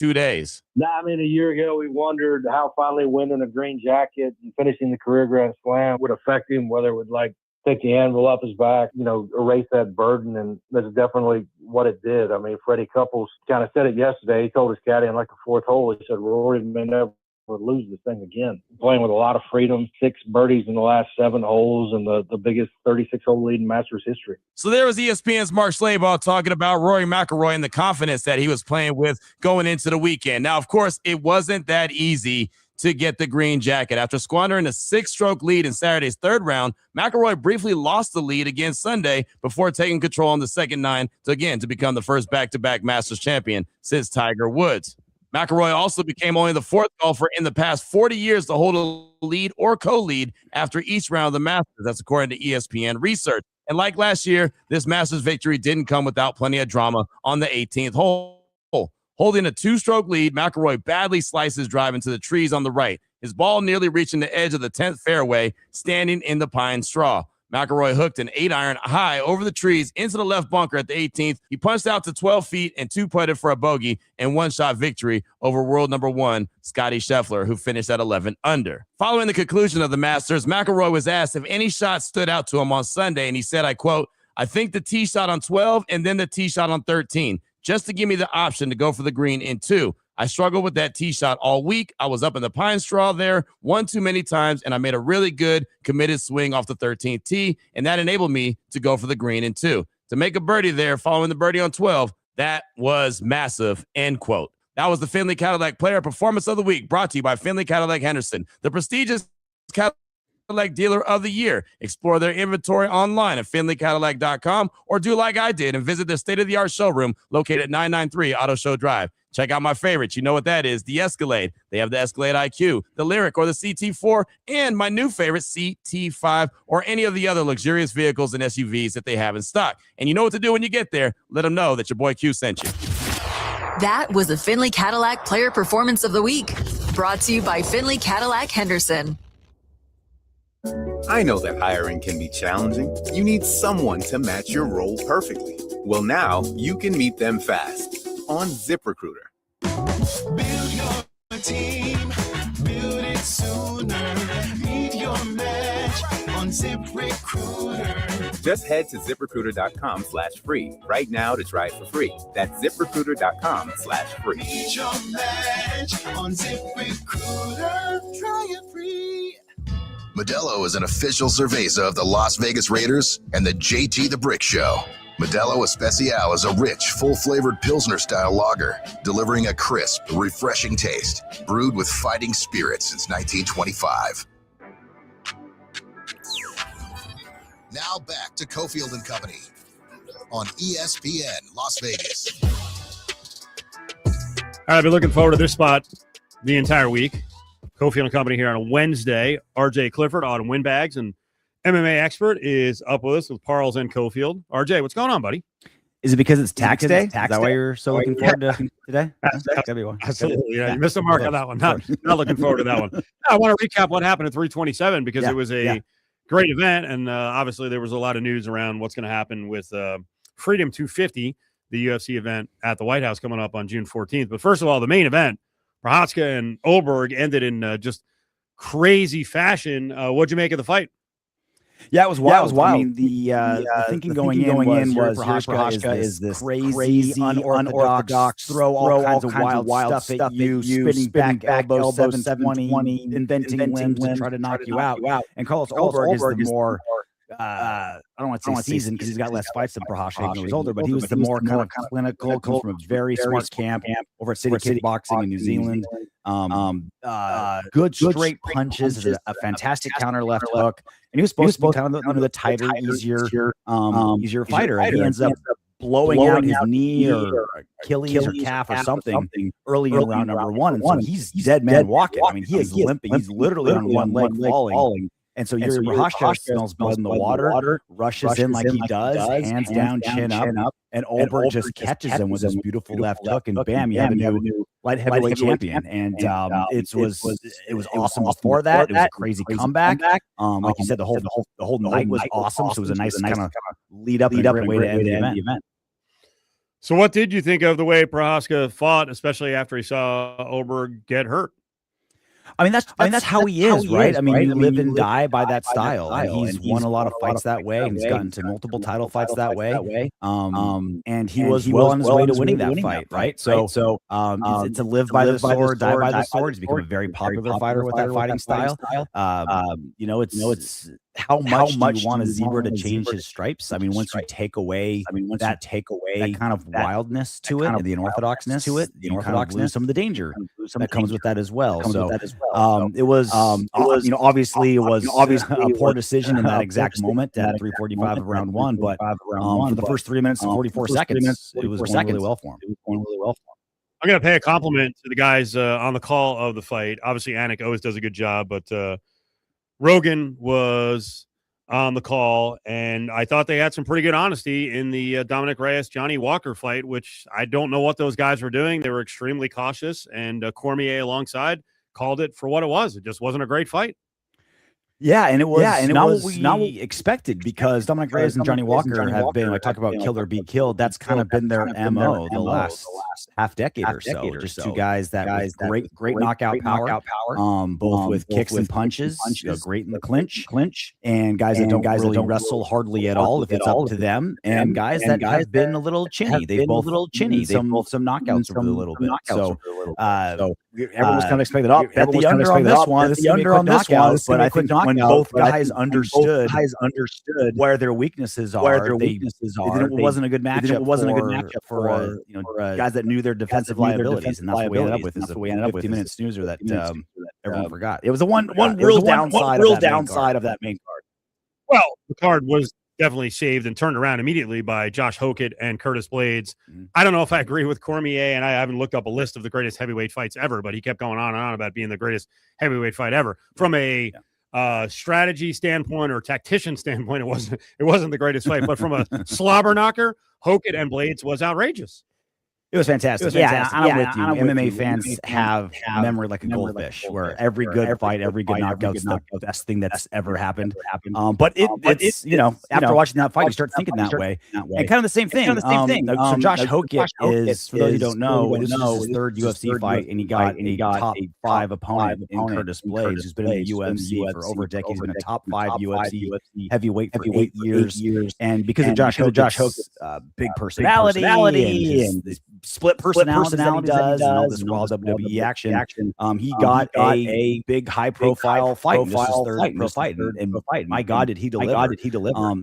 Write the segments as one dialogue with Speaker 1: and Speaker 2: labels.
Speaker 1: 2 days.
Speaker 2: I mean, a year ago, we wondered how finally winning a green jacket and finishing the career Grand Slam would affect him, whether it would take the anvil up his back, erase that burden. And that's definitely what it did. I mean, Freddie Couples kind of said it yesterday. He told his caddy on the fourth hole, he said, Rory may never lose this thing again. Playing with a lot of freedom, 6 birdies in the last 7 holes, and the biggest 36-hole lead in Masters history.
Speaker 1: So there was ESPN's Mark Schlabach talking about Rory McIlroy and the confidence that he was playing with going into the weekend. Now, of course, it wasn't that easy to get the green jacket. After squandering a 6-stroke lead in Saturday's third round, McIlroy briefly lost the lead again Sunday before taking control on the second 9 to become the first back-to-back Masters champion since Tiger Woods. McIlroy also became only the 4th golfer in the past 40 years to hold a lead or co-lead after each round of the Masters. That's according to ESPN research. And like last year, this Masters victory didn't come without plenty of drama on the 18th hole. Holding a 2-stroke lead, McIlroy badly sliced his drive into the trees on the right, his ball nearly reaching the edge of the 10th fairway, standing in the pine straw. McIlroy hooked an 8-iron high over the trees into the left bunker at the 18th. He punched out to 12 feet and 2-putted for a bogey and 1-shot victory over world number 1, Scottie Scheffler, who finished at 11 under. Following the conclusion of the Masters, McIlroy was asked if any shot stood out to him on Sunday, and he said, I quote, I think the tee shot on 12 and then the tee shot on 13, just to give me the option to go for the green in 2. I struggled with that tee shot all week. I was up in the pine straw there one too many times, and I made a really good, committed swing off the 13th tee, and that enabled me to go for the green in 2. To make a birdie there following the birdie on 12, that was massive, end quote. That was the Findlay Cadillac Player Performance of the Week, brought to you by Findlay Cadillac Henderson, the prestigious Cadillac Dealer of the Year. Explore their inventory online at FindlayCadillac.com or do like I did and visit their state-of-the-art showroom located at 993 Auto Show Drive. Check out my favorites. You know what that is, the Escalade. They have the Escalade IQ, the Lyriq or the CT4, and my new favorite, CT5, or any of the other luxurious vehicles and SUVs that they have in stock. And you know what to do when you get there. Let them know that your boy Q sent you.
Speaker 3: That was the Findlay Cadillac Player Performance of the Week, brought to you by Findlay Cadillac Henderson.
Speaker 4: I know that hiring can be challenging. You need someone to match your role perfectly. Well, now you can meet them fast on ZipRecruiter.
Speaker 5: Build your team, build it sooner. Meet your match on ZipRecruiter.
Speaker 4: Just head to ZipRecruiter.com/free right now to try it for free. That's ZipRecruiter.com/free.
Speaker 5: Meet your match on ZipRecruiter. Try it free.
Speaker 6: Modelo is an official cerveza of the Las Vegas Raiders and the JT the Brick Show. Modelo Especial is a rich, full-flavored Pilsner-style lager, delivering a crisp, refreshing taste, brewed with fighting spirit since 1925. Now back to Cofield and Company on ESPN Las Vegas.
Speaker 7: All right, I've been looking forward to this spot the entire week. Cofield and Company here on a Wednesday. RJ Clifford, Autumn Windbags, and MMA expert is up with us with Parles and Cofield. RJ, what's going on, buddy?
Speaker 8: Is it because it's tax day? Is that why you're so looking forward to today?
Speaker 7: Absolutely. Yeah, you missed the mark on that one. Not looking forward to that one. I want to recap what happened at 327 because it was a great event. And obviously there was a lot of news around what's going to happen with Freedom 250, the UFC event at the White House coming up on June 14th. But first of all, the main event, Prochazka and Oberg ended in just crazy fashion. What'd you make of the fight?
Speaker 8: Yeah, it was wild. I mean, the thinking going in was Prochazka is this crazy, unorthodox, throw all kinds of wild stuff at you, spinning back elbow 720, inventing limbs to try to knock you out. And Carlos Oberg is the more, I don't want to say seasoned because he's got less fights than Prochazka when he was older, but he was the more kind of clinical, comes from a very smart camp over at City Kickboxing in New Zealand. Good straight punches, a fantastic counter left hook, and he was supposed to be kind of the tighter, easier fighter. And he ends up blowing out his knee or Achilles or calf or something early in round number one. And so he's dead man walking. I mean, he is limping. He's literally on one leg falling. And so Yuri Prochazka smells blood in the water, rushes in like he does, hands down, chin up, and Oberg just catches him with this beautiful left hook, and bam, you have a new light heavyweight champion. And it was awesome before that. It was a crazy comeback. Like you said, the whole night was awesome. So it was a nice kind of lead up and way to end the event.
Speaker 7: So what did you think of the way Prohaska fought, especially after he saw Oberg get hurt?
Speaker 8: I mean, that's how he is, right? I mean, you live and die by that style. And he's won a lot of fights that way. And he's gotten to multiple title fights that way. And he was well on his way to winning that fight, right? So it's a live by the sword, die by the sword. He's become a very popular fighter with that fighting style. It's how much do you want a zebra to change his stripes? I mean, once you take away that kind of wildness to it, and the unorthodoxness to it, the unorthodoxness, some of the danger that comes with that as well. So it was obviously a poor decision in that exact moment at 3:45 of round one, but for the first 3 minutes and 44 seconds, it was going really well for him.
Speaker 7: I'm going to pay a compliment to the guys on the call of the fight. Obviously, Anik always does a good job, but Rogan was on the call, and I thought they had some pretty good honesty in the Dominic Reyes-Johnny Walker fight, which I don't know what those guys were doing. They were extremely cautious, and Cormier alongside called it for what it was. It just wasn't a great fight.
Speaker 8: Yeah, and it was not what we expected, because Dominic Reyes and Johnny Walker have been, I talk about kill or be killed. That's kind of been their MO the last half decade or so. Just two guys that with great knockout power, both with kicks and punches, great in the clinch, and guys that don't wrestle hardly at all if it's up to them, and guys that have been a little chinny. They've both some knockouts over a little bit. So everyone's kind of expected up. Bet the under on this one. The under on this one, but I think when both guys understood where their weaknesses are, it wasn't a good matchup for guys that knew their defensive liabilities, and that's what we ended up with. Is the 50-minute snoozer that everyone forgot. It was the one real downside of that main card.
Speaker 7: Well, the card was definitely saved and turned around immediately by Josh Hokett and Curtis Blades. I don't know if I agree with Cormier, and I haven't looked up a list of the greatest heavyweight fights ever, but he kept going on and on about being the greatest heavyweight fight ever. From a strategy standpoint or tactician standpoint, it wasn't the greatest fight, but from a slobber knocker, Hokett and Blades was outrageous.
Speaker 8: It was fantastic. I'm with you. MMA fans have memory like a goldfish, where every good fight, every good knockout's the best thing that's ever happened. But it's after watching that fight, you start thinking that way. And kind of the same thing. So Josh Hokett is, for those who don't know, this is his third UFC fight, and he got a top 5 opponent in Curtis Blades, who's been in the UFC for over a decade. He's been a top 5 UFC heavyweight for 8 years. And because of Josh Hokett's big personality and this split personality that he does, and all this wild WWE action, he got a big high profile fight. This is his third pro fight, and my God, did he deliver!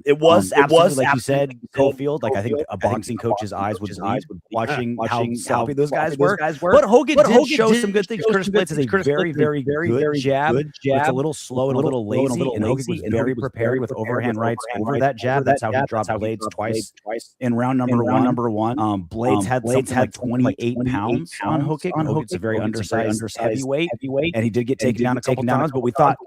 Speaker 8: It was absolutely, like you said, Cofield. Like, I think a boxing coach's eyes would bleed watching how sloppy those guys were. But Hogan did show some good things. Curtis Blades has a very good jab. It's a little slow and a little lazy, and Hogan was very prepared with overhand rights over that jab. That's how he dropped Blades twice in round number one. Blades had like 28 pounds on Hokett. Hokett's a very undersized heavyweight, and he did get taken down a couple times, but we thought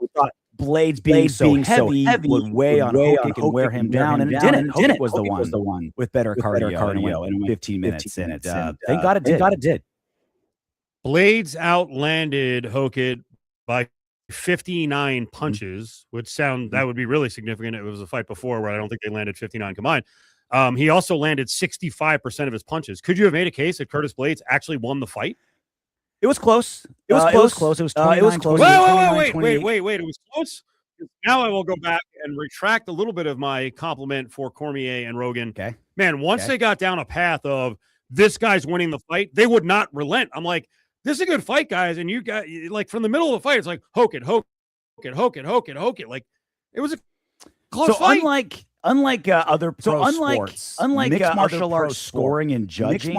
Speaker 8: Blades being so heavy would weigh on Hokett and wear him down, and it didn't. Hokett was the one with better cardio and 15 minutes, and thank God it did.
Speaker 7: Blades outlanded Hokett by 59 punches, which that would be really significant. It was a fight before where I don't think they landed 59 combined. He also landed 65% of his punches. Could you have made a case that Curtis Blades actually won the fight?
Speaker 8: It was close. It was close. It was 29.
Speaker 7: Wait. It was close. Now I will go back and retract a little bit of my compliment for Cormier and Rogan.
Speaker 8: Okay.
Speaker 7: Man, once they got down a path of this guy's winning the fight, they would not relent. I'm like, this is a good fight, guys. And you got, like, from the middle of the fight, it's like Hokett. Like, it was a close fight.
Speaker 8: Unlike other sports, mixed martial arts scoring and judging,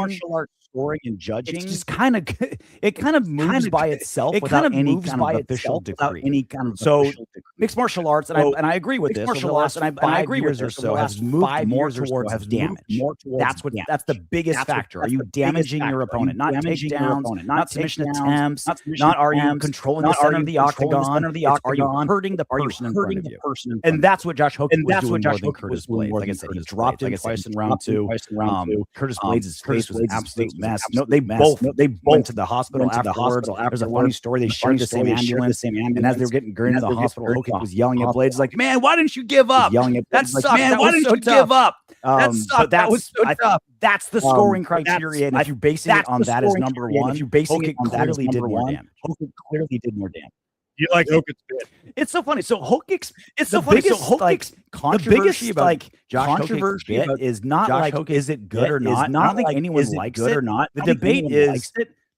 Speaker 8: it's just kind of moves by itself without any kind of official decree. So mixed martial arts, and I agree with this. Martial arts, and I agree with this. So has moved more towards damage. That's the biggest factor. Are you damaging your opponent? Not takedowns, not submission attempts, not are you controlling the center of the octagon? Are you hurting the person in front of you? And that's what Josh Hokett was doing more than Curtis Blades. Like I said, he dropped him twice in round two. Curtis Blades' face was absolutely mess. No, they both went to the hospital afterwards. There's a funny story. They shared the same ambulance, and as they were getting carried into the hospital, Hokik was yelling at Blades like, "Man, why didn't you give up? That sucked. Man, why didn't you give up? That sucked. That was so tough." That's the scoring criteria, and if you're basing it on that as number one, if you're basing it on that as number one, Hokik clearly did more damage.
Speaker 7: You like Hokik's bit?
Speaker 8: It's so funny. So Hokik's Hokik's controversy about like controversy is not like is it good or not. I don't think anyone likes it or not. The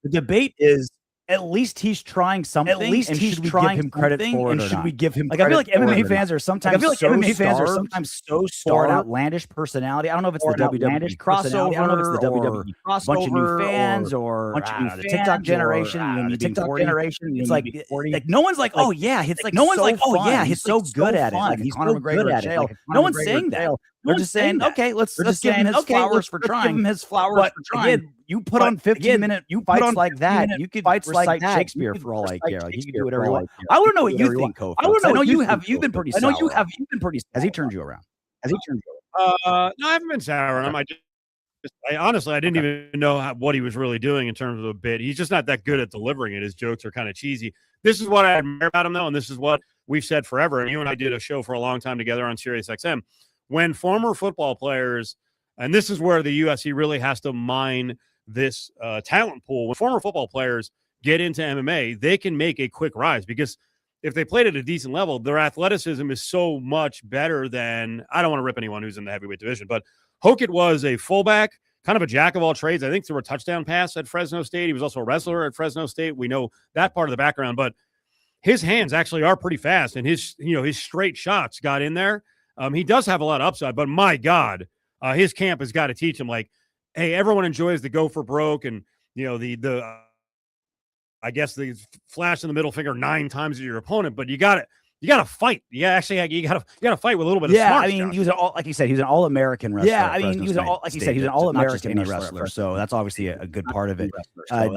Speaker 8: debate is at least he's trying something. At least he's trying him credit for it, and should we give him? Like I feel like MMA fans are sometimes so starved outlandish personality. I don't know if it's the WWE crossover. I don't know if it's the WWE crossover. Bunch of new fans or the TikTok generation. The TikTok generation. It's like no one's like, oh yeah, it's like no one's like, oh yeah, he's so good at it. Like he's Conor McGregor at it. No one's saying that. We're just saying, okay, let's give him his flowers for trying. Give him his flowers for trying. Again, you put on 15-minute fights like that. You could recite Shakespeare for all I care. Like, you can do whatever you want. I want to know what you think, Kofi. I know you've been pretty sour. Has he turned you around?
Speaker 7: No, I haven't been sour on him. I honestly, I didn't even know what he was really doing in terms of a bit. He's just not that good at delivering it. His jokes are kind of cheesy. This is what I admire about him, though, and this is what we've said forever. And you and I did a show for a long time together on SiriusXM. When former football players, and this is where the UFC really has to mine this talent pool, when former football players get into MMA, they can make a quick rise because if they played at a decent level, their athleticism is so much better than, I don't want to rip anyone who's in the heavyweight division, but Hokik was a fullback, kind of a jack of all trades. I think threw a touchdown pass at Fresno State. He was also a wrestler at Fresno State. We know that part of the background, but his hands actually are pretty fast, and his straight shots got in there. He does have a lot of upside, but my God, his camp has got to teach him, like, hey, everyone enjoys the go for broke and, the I guess the flash in the middle finger 9 times at your opponent, but you got to fight. Yeah, actually, you got to fight with a little bit of smart.
Speaker 8: I mean, he was like you said, he was an all-American wrestler. Yeah, I mean, he was an all-American wrestler. So that's obviously a good part of it.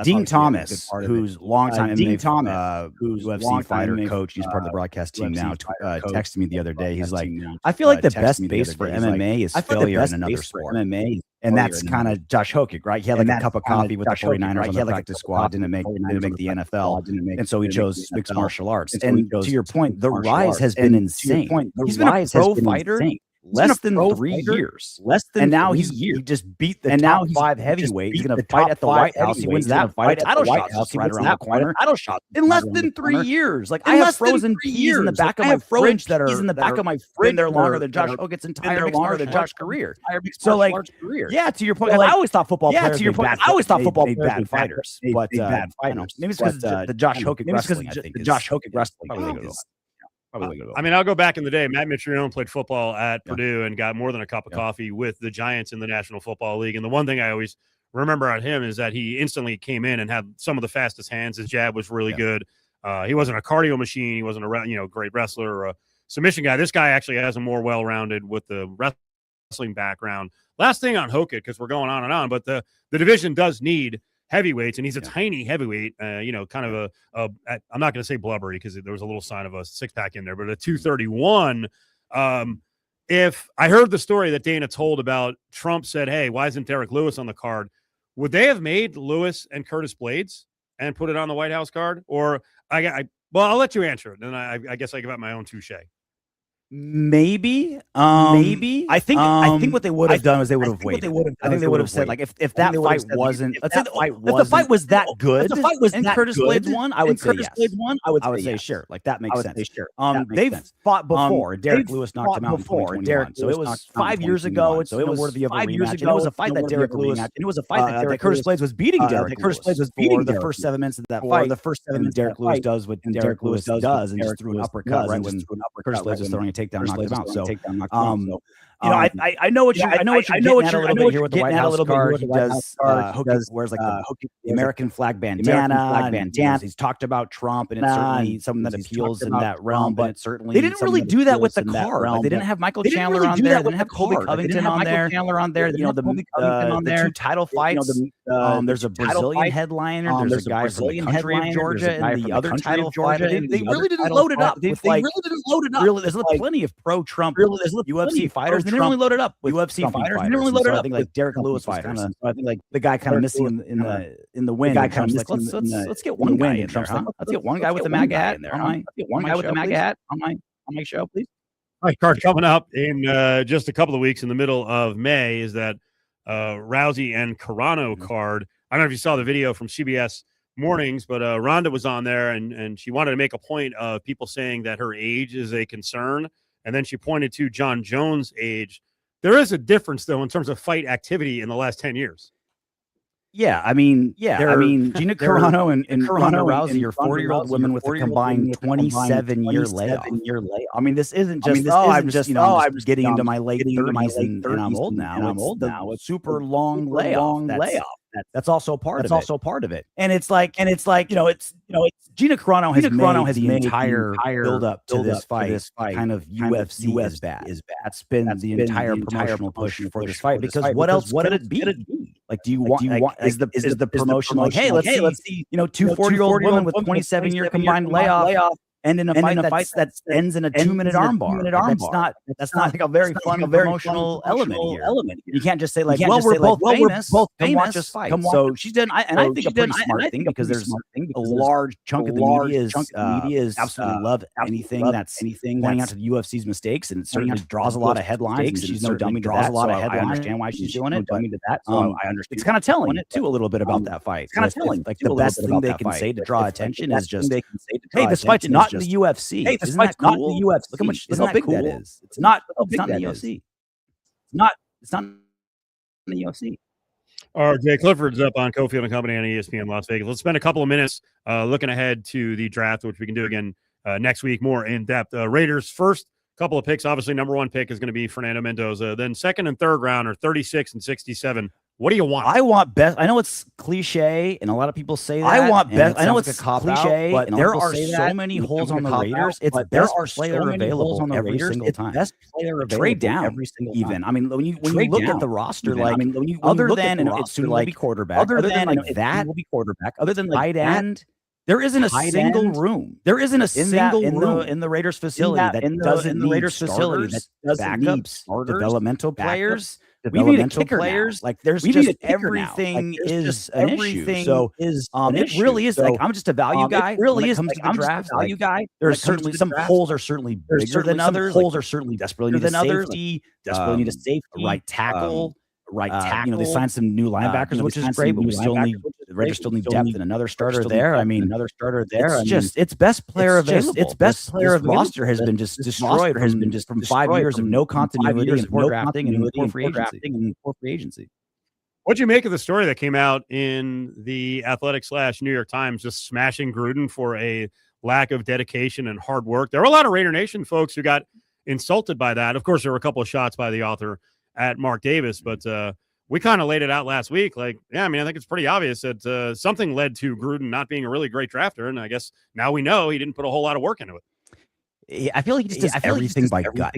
Speaker 8: Dean Thomas, who's longtime MMA, who's UFC fighter coach, he's part of the broadcast team now. Texted me the other day. He's like, I feel like the best base for MMA is failure in another sport. And that's kind of Josh Hokik, right? He had like a cup of coffee with the 49ers on the practice squad, didn't make the NFL, and so he chose mixed martial arts. And to your point, the rise has been insane. He's been a pro fighter less than 3 years. And now he just beat the top 5 heavyweight. He's going to fight at the White House. He wins that fight. Title shot right around the corner. In less than 3 years. Like, I have frozen peas in the back of my fridge that are been there longer than Josh Hokik's entire martial arts career. So, like, yeah, to your point, I always thought football players made bad fighters. But maybe it's because the Josh Hokik wrestling, I think. The Josh Hokik wrestling.
Speaker 7: I mean, I'll go back in the day. Matt Mitrione played football at Purdue and got more than a cup of coffee with the Giants in the National Football League. And the one thing I always remember about him is that he instantly came in and had some of the fastest hands. His jab was really good. He wasn't a cardio machine. He wasn't a great wrestler or a submission guy. This guy actually has a more well-rounded with the wrestling background. Last thing on Hokik, because we're going on and on, but the division does need heavyweights, and he's a tiny heavyweight, kind of I'm not going to say blubbery because there was a little sign of a six-pack in there, but a 231. If I heard the story that Dana told about Trump said, hey, why isn't Derek Lewis on the card? Would they have made Lewis and Curtis Blades and put it on the White House card? Or I'll let you answer it. And I guess I give out my own touche.
Speaker 8: Maybe. I think what they would have done is they would have waited. I think they would have said, like, if that fight wasn't, let's say if the fight was that good, and Curtis Blades won, I would say yes. I would say sure. Like, that makes sense. They've fought before. Derek Lewis knocked him out before. So it was 5 years ago. So it was worthy of a rematch. And it was a fight that Derek Lewis, and it was a fight that Curtis Blades was beating Derek Lewis for the first 7 minutes of that fight. The first 7 minutes Derek Lewis does what Derek Lewis does, and just threw an uppercut right when Curtis Blades was throwing a takedown, knocked him out. So, I know what you're getting at a little bit here with the White House card. He does, Hokik wears like the American flag bandana. He's talked about Trump, and it's certainly something that appeals in that realm. But it certainly they didn't really do that with the card. Like, they didn't have Michael Chandler on there. They didn't have Colby Covington on there. The 2 title fights. There's a Brazilian headliner. There's a guy from the country of Georgia, and the other title fighter. They really didn't load it up. There's plenty of pro-Trump UFC fighters they didn't really load it up with UFC fighters. They didn't really load it up. I think like Derek Lewis was kind of. I think like the guy kind of missing in the win. The guy kind of like let's get one guy in there. Let's get one guy with the MAGA hat in there. Let's get one guy with the MAGA hat on my show, please.
Speaker 7: All right, card coming up in just a couple of weeks in the middle of May is that Rousey and Carano card. I don't know if you saw the video from CBS Mornings, but Rhonda was on there and she wanted to make a point of people saying that her age is a concern. And then she pointed to John Jones' age. There is a difference, though, in terms of fight activity in the last 10 years.
Speaker 8: Yeah, I mean, Gina Carano and Ronda Rousey are 40-year-old women with a combined 27-year layoff. I mean, this isn't just I'm just getting into my late 30s and I'm old now. It's super long layoff. That's also part of it. And it's like it's Gina Carano has made the entire build up to this fight kind of UFC is bad. That's been the entire promotional push for this fight because what else could it be? Like, do you want is the promotion like, hey, let's see, 2 40-year-old women with 27-year combined layoff and in a fight that ends in a 2-minute armbar. That's not like a very fun promotional element here. You can't just say like, we're both famous. Come watch us fight. So she's done, and I think a pretty smart thing because there's a large chunk of the media is absolutely love anything that's pointing out to the UFC's mistakes, and it certainly draws a lot of headlines. And she's no dummy to that. I understand why she's doing it. Dummy to that. I understand. It's kind of telling it too a little bit about that fight. It's kind of telling. Like the best thing they can say to draw attention is just, hey, this fight's not the UFC. Hey, this fight's not the UFC. Look how big that is. It's not the UFC. It's not the UFC.
Speaker 7: RJ Clifford's up on Cofield and Company on ESPN Las Vegas. Let's spend a couple of minutes looking ahead to the draft, which we can do again next week, more in depth. Raiders first couple of picks. Obviously, number 1 pick is going to be Fernando Mendoza. Then second and third round are 36 and 67. What do you want?
Speaker 8: I want best. I know it's cliche, and a lot of people say that. I want best. I know it's cliche, but there are so many holes on the Raiders. It's best player available every single time. Best player available trade down every single time. Even. I mean, when you look at the roster, like other than it's soon to be quarterback, other than like that will be quarterback, other than tight end. There isn't a single room. There isn't a single room in the Raiders facility that doesn't need starters, backups, developmental players. We need a kicker players. Like there's just everything is an issue. So it really is like I'm just a value guy. It really is like I'm just a value guy. There's certainly some holes are certainly bigger than others. Holes are certainly desperately need a safety. Desperately need a safety. Right tackle. They signed some new linebackers, which is great, but the Raiders still need depth and another starter there. I mean, it's best player available. It's best player available. Roster has been just destroyed. Has been just from 5 years of no continuity and poor drafting and poor free agency.
Speaker 7: What'd you make of the story that came out in the Athletic / New York Times, just smashing Gruden for a lack of dedication and hard work? There were a lot of Raider Nation folks who got insulted by that. Of course, there were a couple of shots by the author at Mark Davis, but we kind of laid it out last week. Like, yeah, I mean, I think it's pretty obvious that something led to Gruden not being a really great drafter, and I guess now we know he didn't put a whole lot of work into it.
Speaker 8: I feel like he just does everything by gut,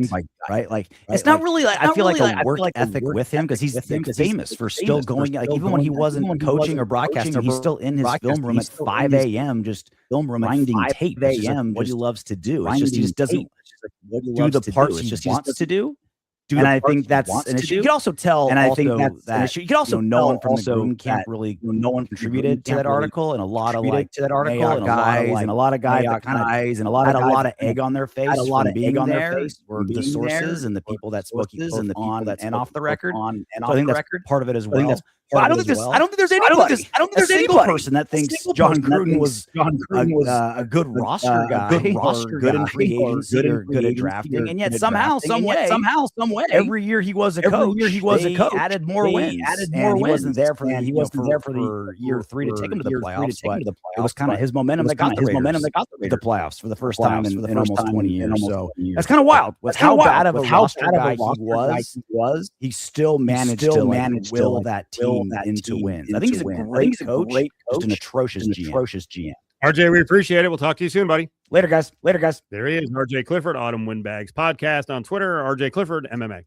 Speaker 8: right? Like it's not really like I feel like a work ethic with him because he's famous for still going. Like even when he wasn't coaching or broadcasting, he's still in his film room at 5 a.m. just grinding tape. What he loves to do. It's just he just doesn't do the parts he just wants to do. And I think that's an issue. You can also tell, and I think that's an issue. You can also no one from the Gruden camp really, no one contributed to that article, and a lot of like to that article, and a lot of guys that kind of guys, and a lot of egg on their face, had a lot of egg on their face were the sources and the people that spoke and the people that and off the record. So I think that's part of it as well. But I don't think there's anybody. I don't think there's any person that thinks John Gruden was a good roster guy, good in free agency, or good at drafting, and yet somehow, some way, every year he was a coach. Added more wins. He wasn't there for year 3 to take him to the playoffs. But it was kind of his momentum that got the playoffs for the first time in almost 20 years. So that's kind of wild. With how bad of a roster guy he was, he still managed to will that team into wins. I think he's a great coach, just an atrocious GM.
Speaker 7: RJ, we appreciate it. We'll talk to you soon, buddy.
Speaker 8: Later, guys.
Speaker 7: There he is, RJ Clifford, Autumn Windbags Podcast on Twitter, RJ Clifford MMA.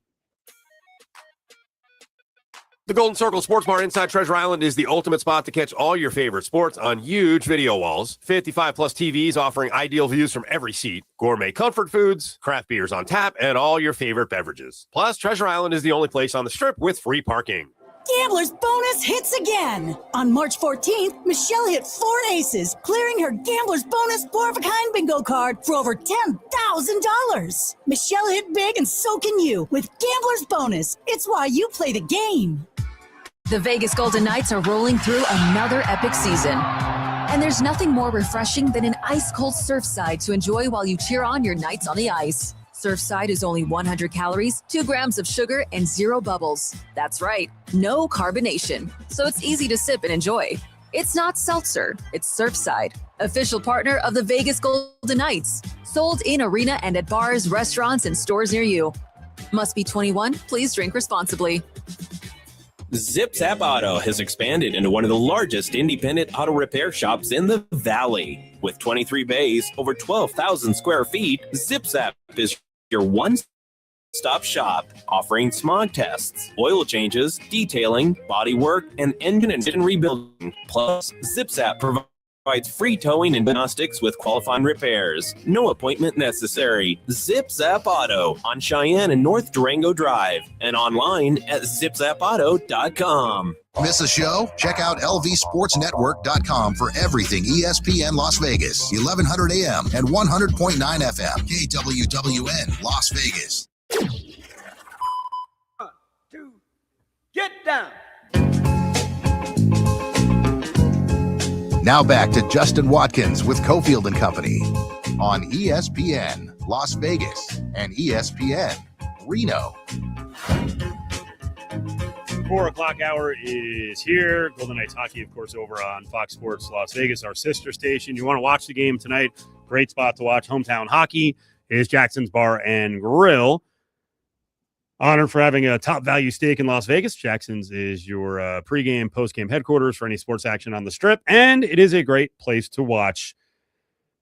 Speaker 9: The Golden Circle Sports Bar inside Treasure Island is the ultimate spot to catch all your favorite sports on huge video walls. 55 plus TVs offering ideal views from every seat, gourmet comfort foods, craft beers on tap, and all your favorite beverages. Plus, Treasure Island is the only place on the strip with free parking.
Speaker 10: Gambler's bonus hits again. On March 14th, Michelle hit 4 aces, clearing her Gambler's bonus 4-of-a-kind bingo card for over $10,000. Michelle hit big and so can you with Gambler's bonus. It's why you play the game.
Speaker 3: The Vegas Golden Knights are rolling through another epic season. And there's nothing more refreshing than an ice-cold Surfside to enjoy while you cheer on your Knights on the ice. Surfside is only 100 calories, 2 grams of sugar, and 0 bubbles. That's right, no carbonation. So it's easy to sip and enjoy. It's not seltzer, it's Surfside, official partner of the Vegas Golden Knights. Sold in arena and at bars, restaurants, and stores near you. Must be 21. Please drink responsibly.
Speaker 11: Zip Zap Auto has expanded into one of the largest independent auto repair shops in the Valley. With 23 bays, over 12,000 square feet, Zip Zap is your one-stop shop, offering smog tests, oil changes, detailing, body work, and engine rebuilding. Plus, Zip Zap provides free towing and diagnostics with qualifying repairs. No appointment necessary. Zip Zap Auto on Cheyenne and North Durango Drive and online at zipzapauto.com.
Speaker 6: Miss a show? Check out lvsportsnetwork.com for everything ESPN Las Vegas, 1100 AM and 100.9 FM, KWWN Las Vegas.
Speaker 12: 1, 2, get down.
Speaker 6: Now back to Justin Watkins with Cofield and Company on ESPN Las Vegas and ESPN Reno.
Speaker 7: 4 o'clock hour is here. Golden Knights hockey, of course, over on Fox Sports Las Vegas, our sister station. You want to watch the game tonight? Great spot to watch. Hometown hockey is Jackson's Bar and Grill. Honored for having a top value steak in Las Vegas. Jackson's is your pregame, postgame headquarters for any sports action on the Strip, and it is a great place to watch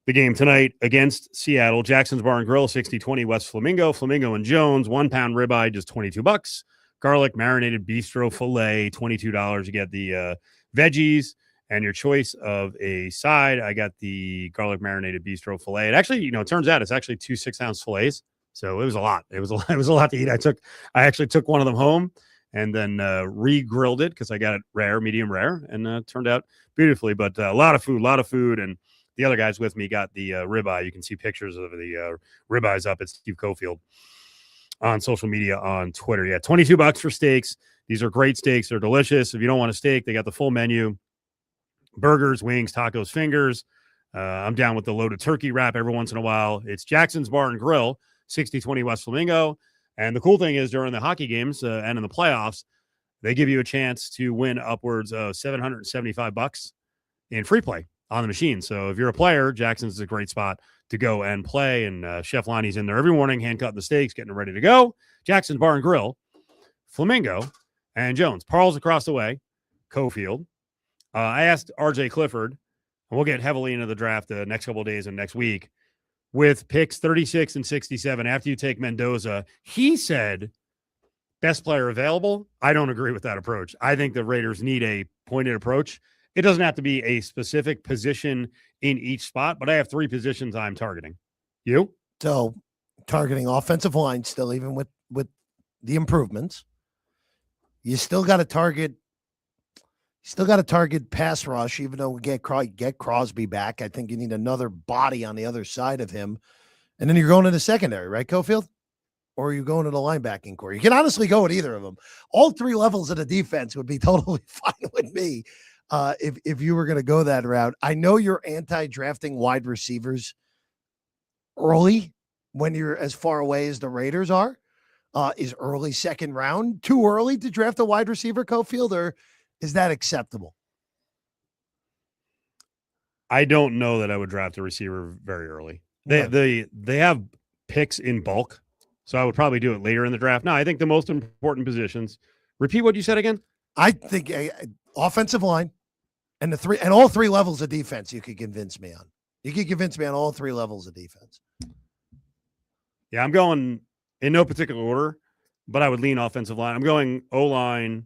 Speaker 7: the game tonight against Seattle. Jackson's Bar and Grill, 6020 West Flamingo. Flamingo and Jones, 1 pound ribeye, just $22. Garlic marinated bistro filet, $22. You get the veggies and your choice of a side. I got the garlic marinated bistro filet. It actually, it turns out it's actually 2 6-ounce fillets. So it was a lot. It was a lot to eat. I actually took one of them home and then re-grilled it because I got it rare, medium rare, and turned out beautifully. But a lot of food. And the other guys with me got the ribeye. You can see pictures of the ribeyes up at Steve Cofield on social media on Twitter. Yeah, $22 for steaks. These are great steaks. They're delicious. If you don't want a steak, they got the full menu. Burgers, wings, tacos, fingers. I'm down with the loaded turkey wrap every once in a while. It's Jackson's Bar and Grill, 6020 West Flamingo. And the cool thing is during the hockey games and in the playoffs, they give you a chance to win upwards of $775 in free play on the machine. So if you're a player, Jackson's is a great spot to go and play. And Chef Lonnie's in there every morning, hand cutting the steaks, getting ready to go. Jackson's Bar and Grill, Flamingo, and Jones. Parles across the way, Cofield. I asked RJ Clifford, and we'll get heavily into the draft the next couple of days and next week, with picks 36 and 67 after you take Mendoza. He said, best player available. I don't agree with that approach. I think the Raiders need a pointed approach. It doesn't have to be a specific position in each spot, but I have 3 positions I'm targeting. You?
Speaker 13: So targeting offensive line still, even with the improvements. You still got to target pass rush, even though we get Crosby back. I think you need another body on the other side of him. And then you're going to the secondary, right, Cofield? Or are you going to the linebacking core? You can honestly go with either of them. All 3 levels of the defense would be totally fine with me if you were going to go that route. I know you're anti-drafting wide receivers early when you're as far away as the Raiders are. Is early second round too early to draft a wide receiver, Cofield, or is that acceptable?
Speaker 7: I don't know that I would draft a receiver very early. They have picks in bulk, so I would probably do it later in the draft. No, I think the most important positions. Repeat what you said again.
Speaker 13: I think offensive line and all 3 levels of defense. You could convince me on. You could convince me on all 3 levels of defense.
Speaker 7: Yeah, I'm going in no particular order, but I would lean offensive line. I'm going O-line,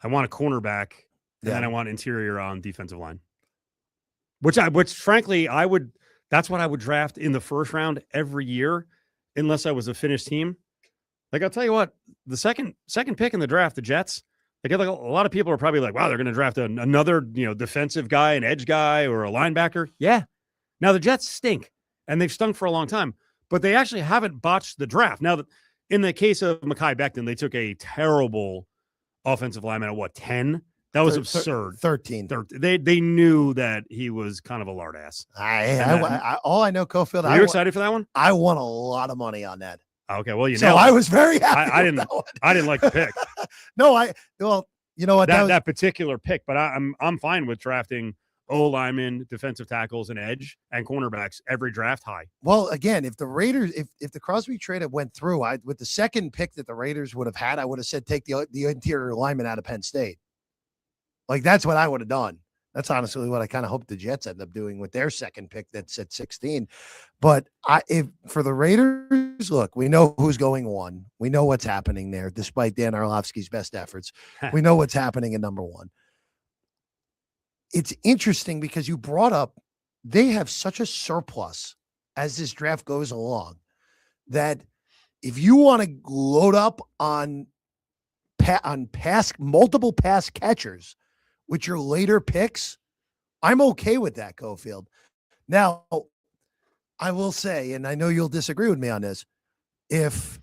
Speaker 7: I want a cornerback, and
Speaker 13: Yeah.
Speaker 7: then I want interior on defensive line. Which frankly, that's what I would draft in the first round every year, unless I was a finished team. Like, I'll tell you what, the second pick in the draft, the Jets, like a lot of people are probably like, wow, they're going to draft another, defensive guy, an edge guy, or a linebacker. Yeah. Now the Jets stink, and they've stunk for a long time, but they actually haven't botched the draft. Now, in the case of Mekhi Becton, they took a terrible offensive lineman at 10? That was absurd.
Speaker 13: 13.
Speaker 7: They knew that he was kind of a lard ass.
Speaker 13: All I know, Cofield.
Speaker 7: Are you excited for that one?
Speaker 13: I won a lot of money on that.
Speaker 7: Okay, well,
Speaker 13: So I was very happy.
Speaker 7: I didn't like the pick.
Speaker 13: No, you know what?
Speaker 7: That particular pick, but I'm fine with drafting O-linemen, defensive tackles, and edge and cornerbacks every draft high.
Speaker 13: Well, again, if the Raiders, if the Crosby trade had went through, with the second pick that the Raiders would have had, I would have said take the interior lineman out of Penn State. Like, that's what I would have done. That's honestly what I kind of hope the Jets end up doing with their second pick that's at 16. But if for the Raiders, look, we know who's going 1. We know what's happening there, despite Dan Orlovsky's best efforts. We know what's happening in number 1. It's interesting because you brought up they have such a surplus as this draft goes along that if you want to load up on multiple pass catchers with your later picks, I'm okay with that, Cofield. Now, I will say, and I know you'll disagree with me on this, if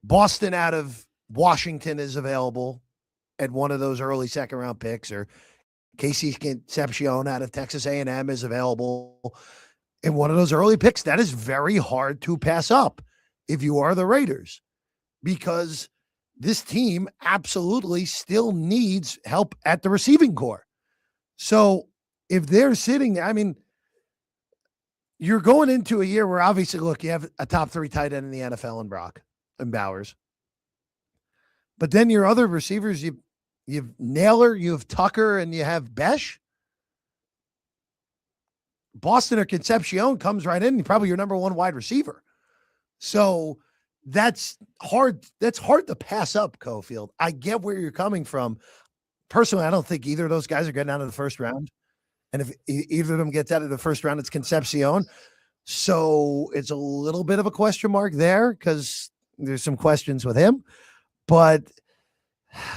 Speaker 13: Boston out of Washington is available at one of those early second round picks, or Casey Concepcion out of Texas A&M is available in one of those early picks, that is very hard to pass up if you are the Raiders, because this team absolutely still needs help at the receiving core. So if they're sitting there, I mean, you're going into a year where obviously, look, you have a top 3 tight end in the NFL in Brock and Bowers. But then your other receivers, you've Naylor, you have Tucker, and you have Besh. Boston or Concepcion comes right in, probably your number 1 wide receiver. So that's hard. That's hard to pass up, Cofield. I get where you're coming from. Personally, I don't think either of those guys are getting out of the first round. And if either of them gets out of the first round, it's Concepcion. So it's a little bit of a question mark there because there's some questions with him. But,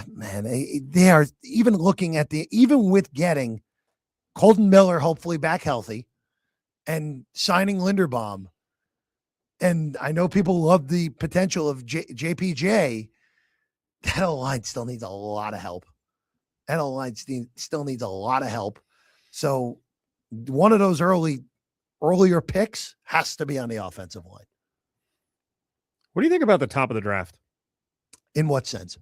Speaker 13: man, they are even looking at even with getting Colton Miller hopefully back healthy and signing Linderbaum. And I know people love the potential of JPJ. That O-line still needs a lot of help. That O-line still needs a lot of help. So one of those earlier picks has to be on the offensive line.
Speaker 7: What do you think about the top of the draft?
Speaker 13: In what sense?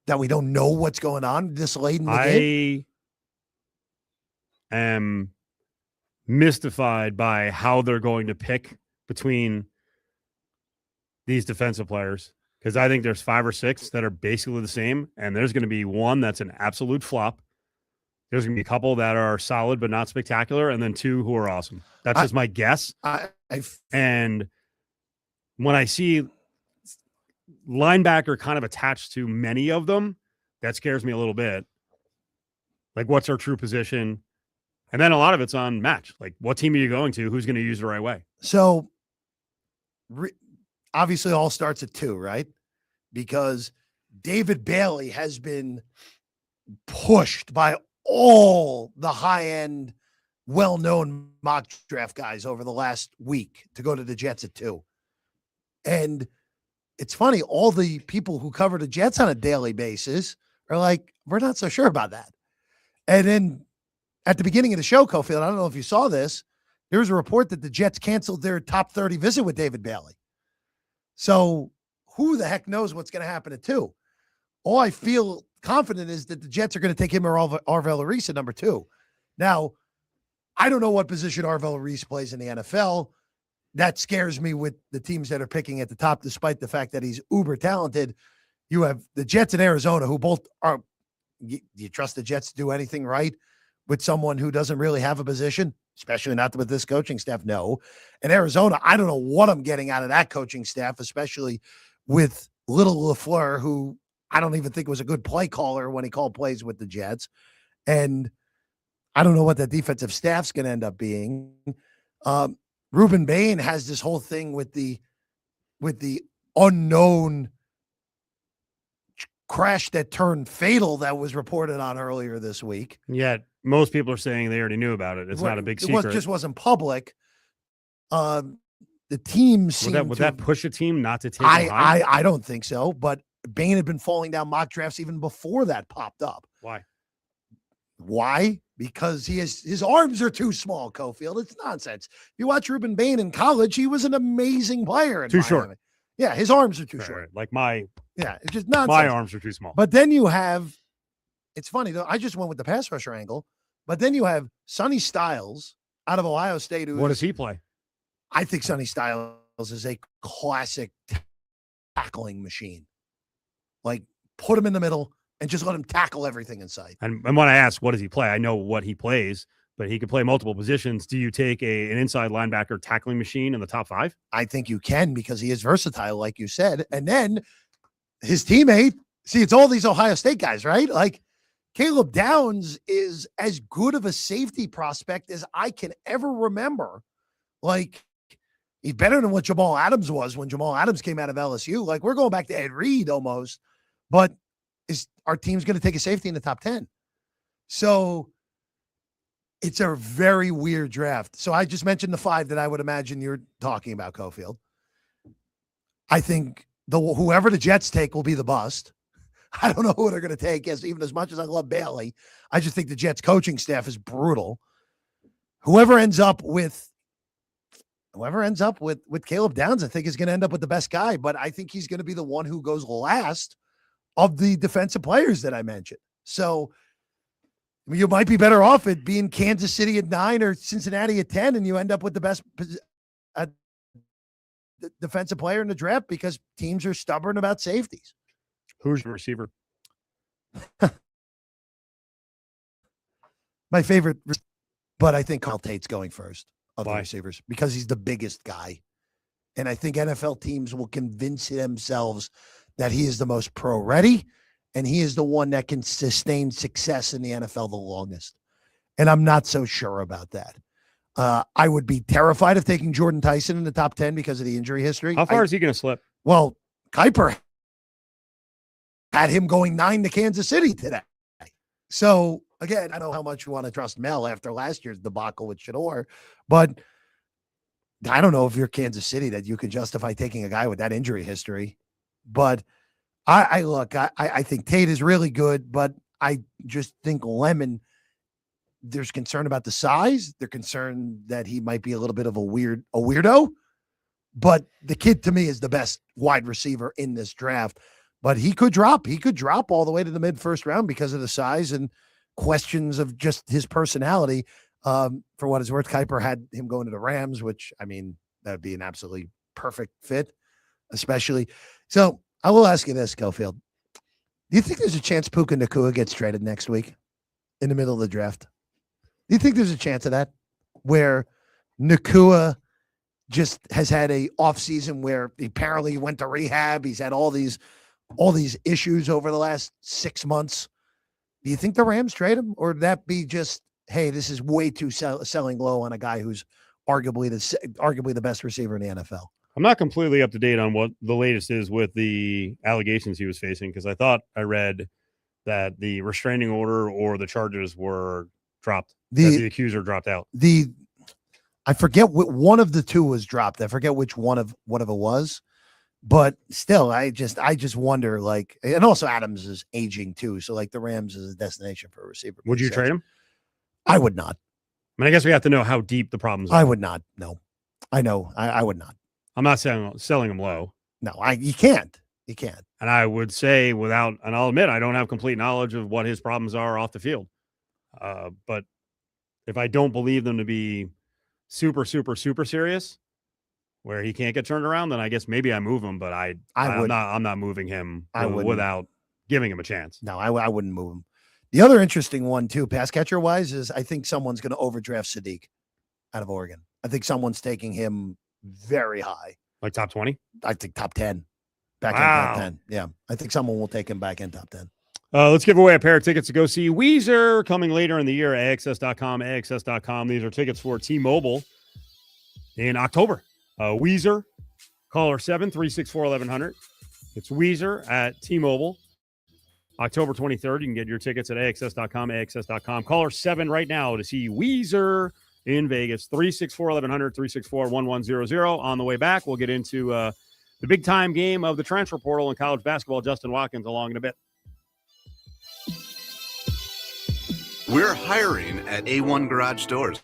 Speaker 13: That we don't know what's going on this late in the game?
Speaker 7: I am mystified by how they're going to pick between these defensive players, because I think there's 5 or 6 that are basically the same, and there's going to be one that's an absolute flop. There's going to be a couple that are solid but not spectacular, and then 2 who are awesome. That's just my guess. And when I see linebacker kind of attached to many of them, that scares me a little bit. Like, what's our true position? And then a lot of it's on match. Like, what team are you going to? Who's going to use the right way?
Speaker 13: So, obviously, all starts at 2, right? Because David Bailey has been pushed by all the high-end, well-known mock draft guys over the last week to go to the Jets at 2. And it's funny, all the people who cover the Jets on a daily basis are like, we're not so sure about that. And then at the beginning of the show, Cofield, I don't know if you saw this, there was a report that the Jets canceled their top 30 visit with David Bailey. So who the heck knows what's going to happen at 2? All I feel confident is that the Jets are going to take him or Arvell Reese at number 2. Now, I don't know what position Arvell Reese plays in the NFL. That scares me with the teams that are picking at the top, despite the fact that he's uber talented. You have the Jets in Arizona, who both are. Do you trust the Jets to do anything right with someone who doesn't really have a position, especially not with this coaching staff? No. In Arizona, I don't know what I'm getting out of that coaching staff, especially with little LaFleur, who I don't even think was a good play caller when he called plays with the Jets. And I don't know what the defensive staff's going to end up being. Ruben Bain has this whole thing with the unknown crash that turned fatal that was reported on earlier this week.
Speaker 7: Yet most people are saying they already knew about it. It's not a big secret.
Speaker 13: It just wasn't public. The team seemed
Speaker 7: would that push a team not to take
Speaker 13: I don't think so, but Bain had been falling down mock drafts even before that popped up. Why? Because his arms are too small, Cofield. It's nonsense. If you watch Ruben Bain in college, he was an amazing player.
Speaker 7: Too short.
Speaker 13: Yeah, his arms are too short.
Speaker 7: Like
Speaker 13: it's just nonsense.
Speaker 7: My arms are too small.
Speaker 13: But then you have, it's funny though, I just went with the pass rusher angle, but then you have Sonny Styles out of Ohio State.
Speaker 7: What does he play?
Speaker 13: I think Sonny Styles is a classic tackling machine. Like, put him in the middle and just let him tackle everything in sight.
Speaker 7: And when I ask, what does he play? I know what he plays, but he could play multiple positions. Do you take an inside linebacker tackling machine in the top 5?
Speaker 13: I think you can, because he is versatile, like you said. And then his teammate, see, it's all these Ohio State guys, right? Like, Caleb Downs is as good of a safety prospect as I can ever remember. Like, he's better than what Jamal Adams was when Jamal Adams came out of LSU. Like, we're going back to Ed Reed almost. But is our team's going to take a safety in the top 10? So it's a very weird draft. So I just mentioned the 5 that I would imagine you're talking about, Cofield. I think whoever the Jets take will be the bust. I don't know who they're going to take, even as much as I love Bailey. I just think the Jets coaching staff is brutal. Whoever ends up with Caleb Downs, I think is going to end up with the best guy, but I think he's going to be the one who goes last of the defensive players that I mentioned. So you might be better off at being Kansas City at 9 or Cincinnati at 10, and you end up with the best defensive player in the draft because teams are stubborn about safeties.
Speaker 7: Who's your receiver?
Speaker 13: My favorite, but I think Carl Tate's going first of the receivers because he's the biggest guy. And I think NFL teams will convince themselves that he is the most pro ready and he is the one that can sustain success in the NFL the longest. And I'm not so sure about that. I would be terrified of taking Jordan Tyson in the top 10 because of the injury history.
Speaker 7: How far is he going to slip?
Speaker 13: Well, Kuiper had him going 9 to Kansas City today. So again, I don't know how much you want to trust Mel after last year's debacle with Shador, but I don't know if you're Kansas City that you can justify taking a guy with that injury history. But I think Tate is really good, but I just think Lemon, there's concern about the size. They're concerned that he might be a little bit of a weirdo, but the kid to me is the best wide receiver in this draft. But he could drop all the way to the mid first round because of the size and questions of just his personality. For what it's worth, Kuiper had him going to the Rams, which, I mean, that would be an absolutely perfect fit, especially. So I will ask you this, Cofield. Do you think there's a chance Puka Nacua gets traded next week in the middle of the draft? Do you think there's a chance of that where Nacua just has had a off season where he apparently went to rehab? He's had all these issues over the last 6 months. Do you think the Rams trade him, or would that be just, hey, this is way too selling low on a guy who's arguably the best receiver in the NFL?
Speaker 7: I'm not completely up to date on what the latest is with the allegations he was facing, because I thought I read that the restraining order or the charges were dropped. The accuser dropped out.
Speaker 13: I forget one of the two was dropped. I forget which one of it was. But still, I just wonder, like, and also Adams is aging too. So like the Rams is a destination for a receiver.
Speaker 7: Would you trade him?
Speaker 13: I would not.
Speaker 7: I mean, I guess we have to know how deep the problems are.
Speaker 13: I would not. No, I know. I would not.
Speaker 7: I'm not selling him low.
Speaker 13: No, you can't. You can't.
Speaker 7: And I would say and I'll admit, I don't have complete knowledge of what his problems are off the field. But if I don't believe them to be super, super, super serious, where he can't get turned around, then I guess maybe I move him, but I'm not moving him without giving him a chance.
Speaker 13: No, I wouldn't move him. The other interesting one too, pass catcher wise, is I think someone's going to overdraft Sadiq out of Oregon. I think someone's taking him very high.
Speaker 7: Like top 20?
Speaker 13: I think top 10. back in top 10. Yeah, I think someone will take him back in top 10.
Speaker 7: Let's give away a pair of tickets to go see Weezer coming later in the year. AXS.com, AXS.com. These are tickets for T-Mobile in October. Weezer, caller 7-364-1100. It's Weezer at T-Mobile. October 23rd. You can get your tickets at AXS.com, AXS.com. Caller 7 right now to see Weezer in Vegas. 364-1100, 364-1100. On the way back, we'll get into the big-time game of the transfer portal in college basketball. Justin Watkins along in a bit.
Speaker 14: We're hiring at A1 Garage Doors.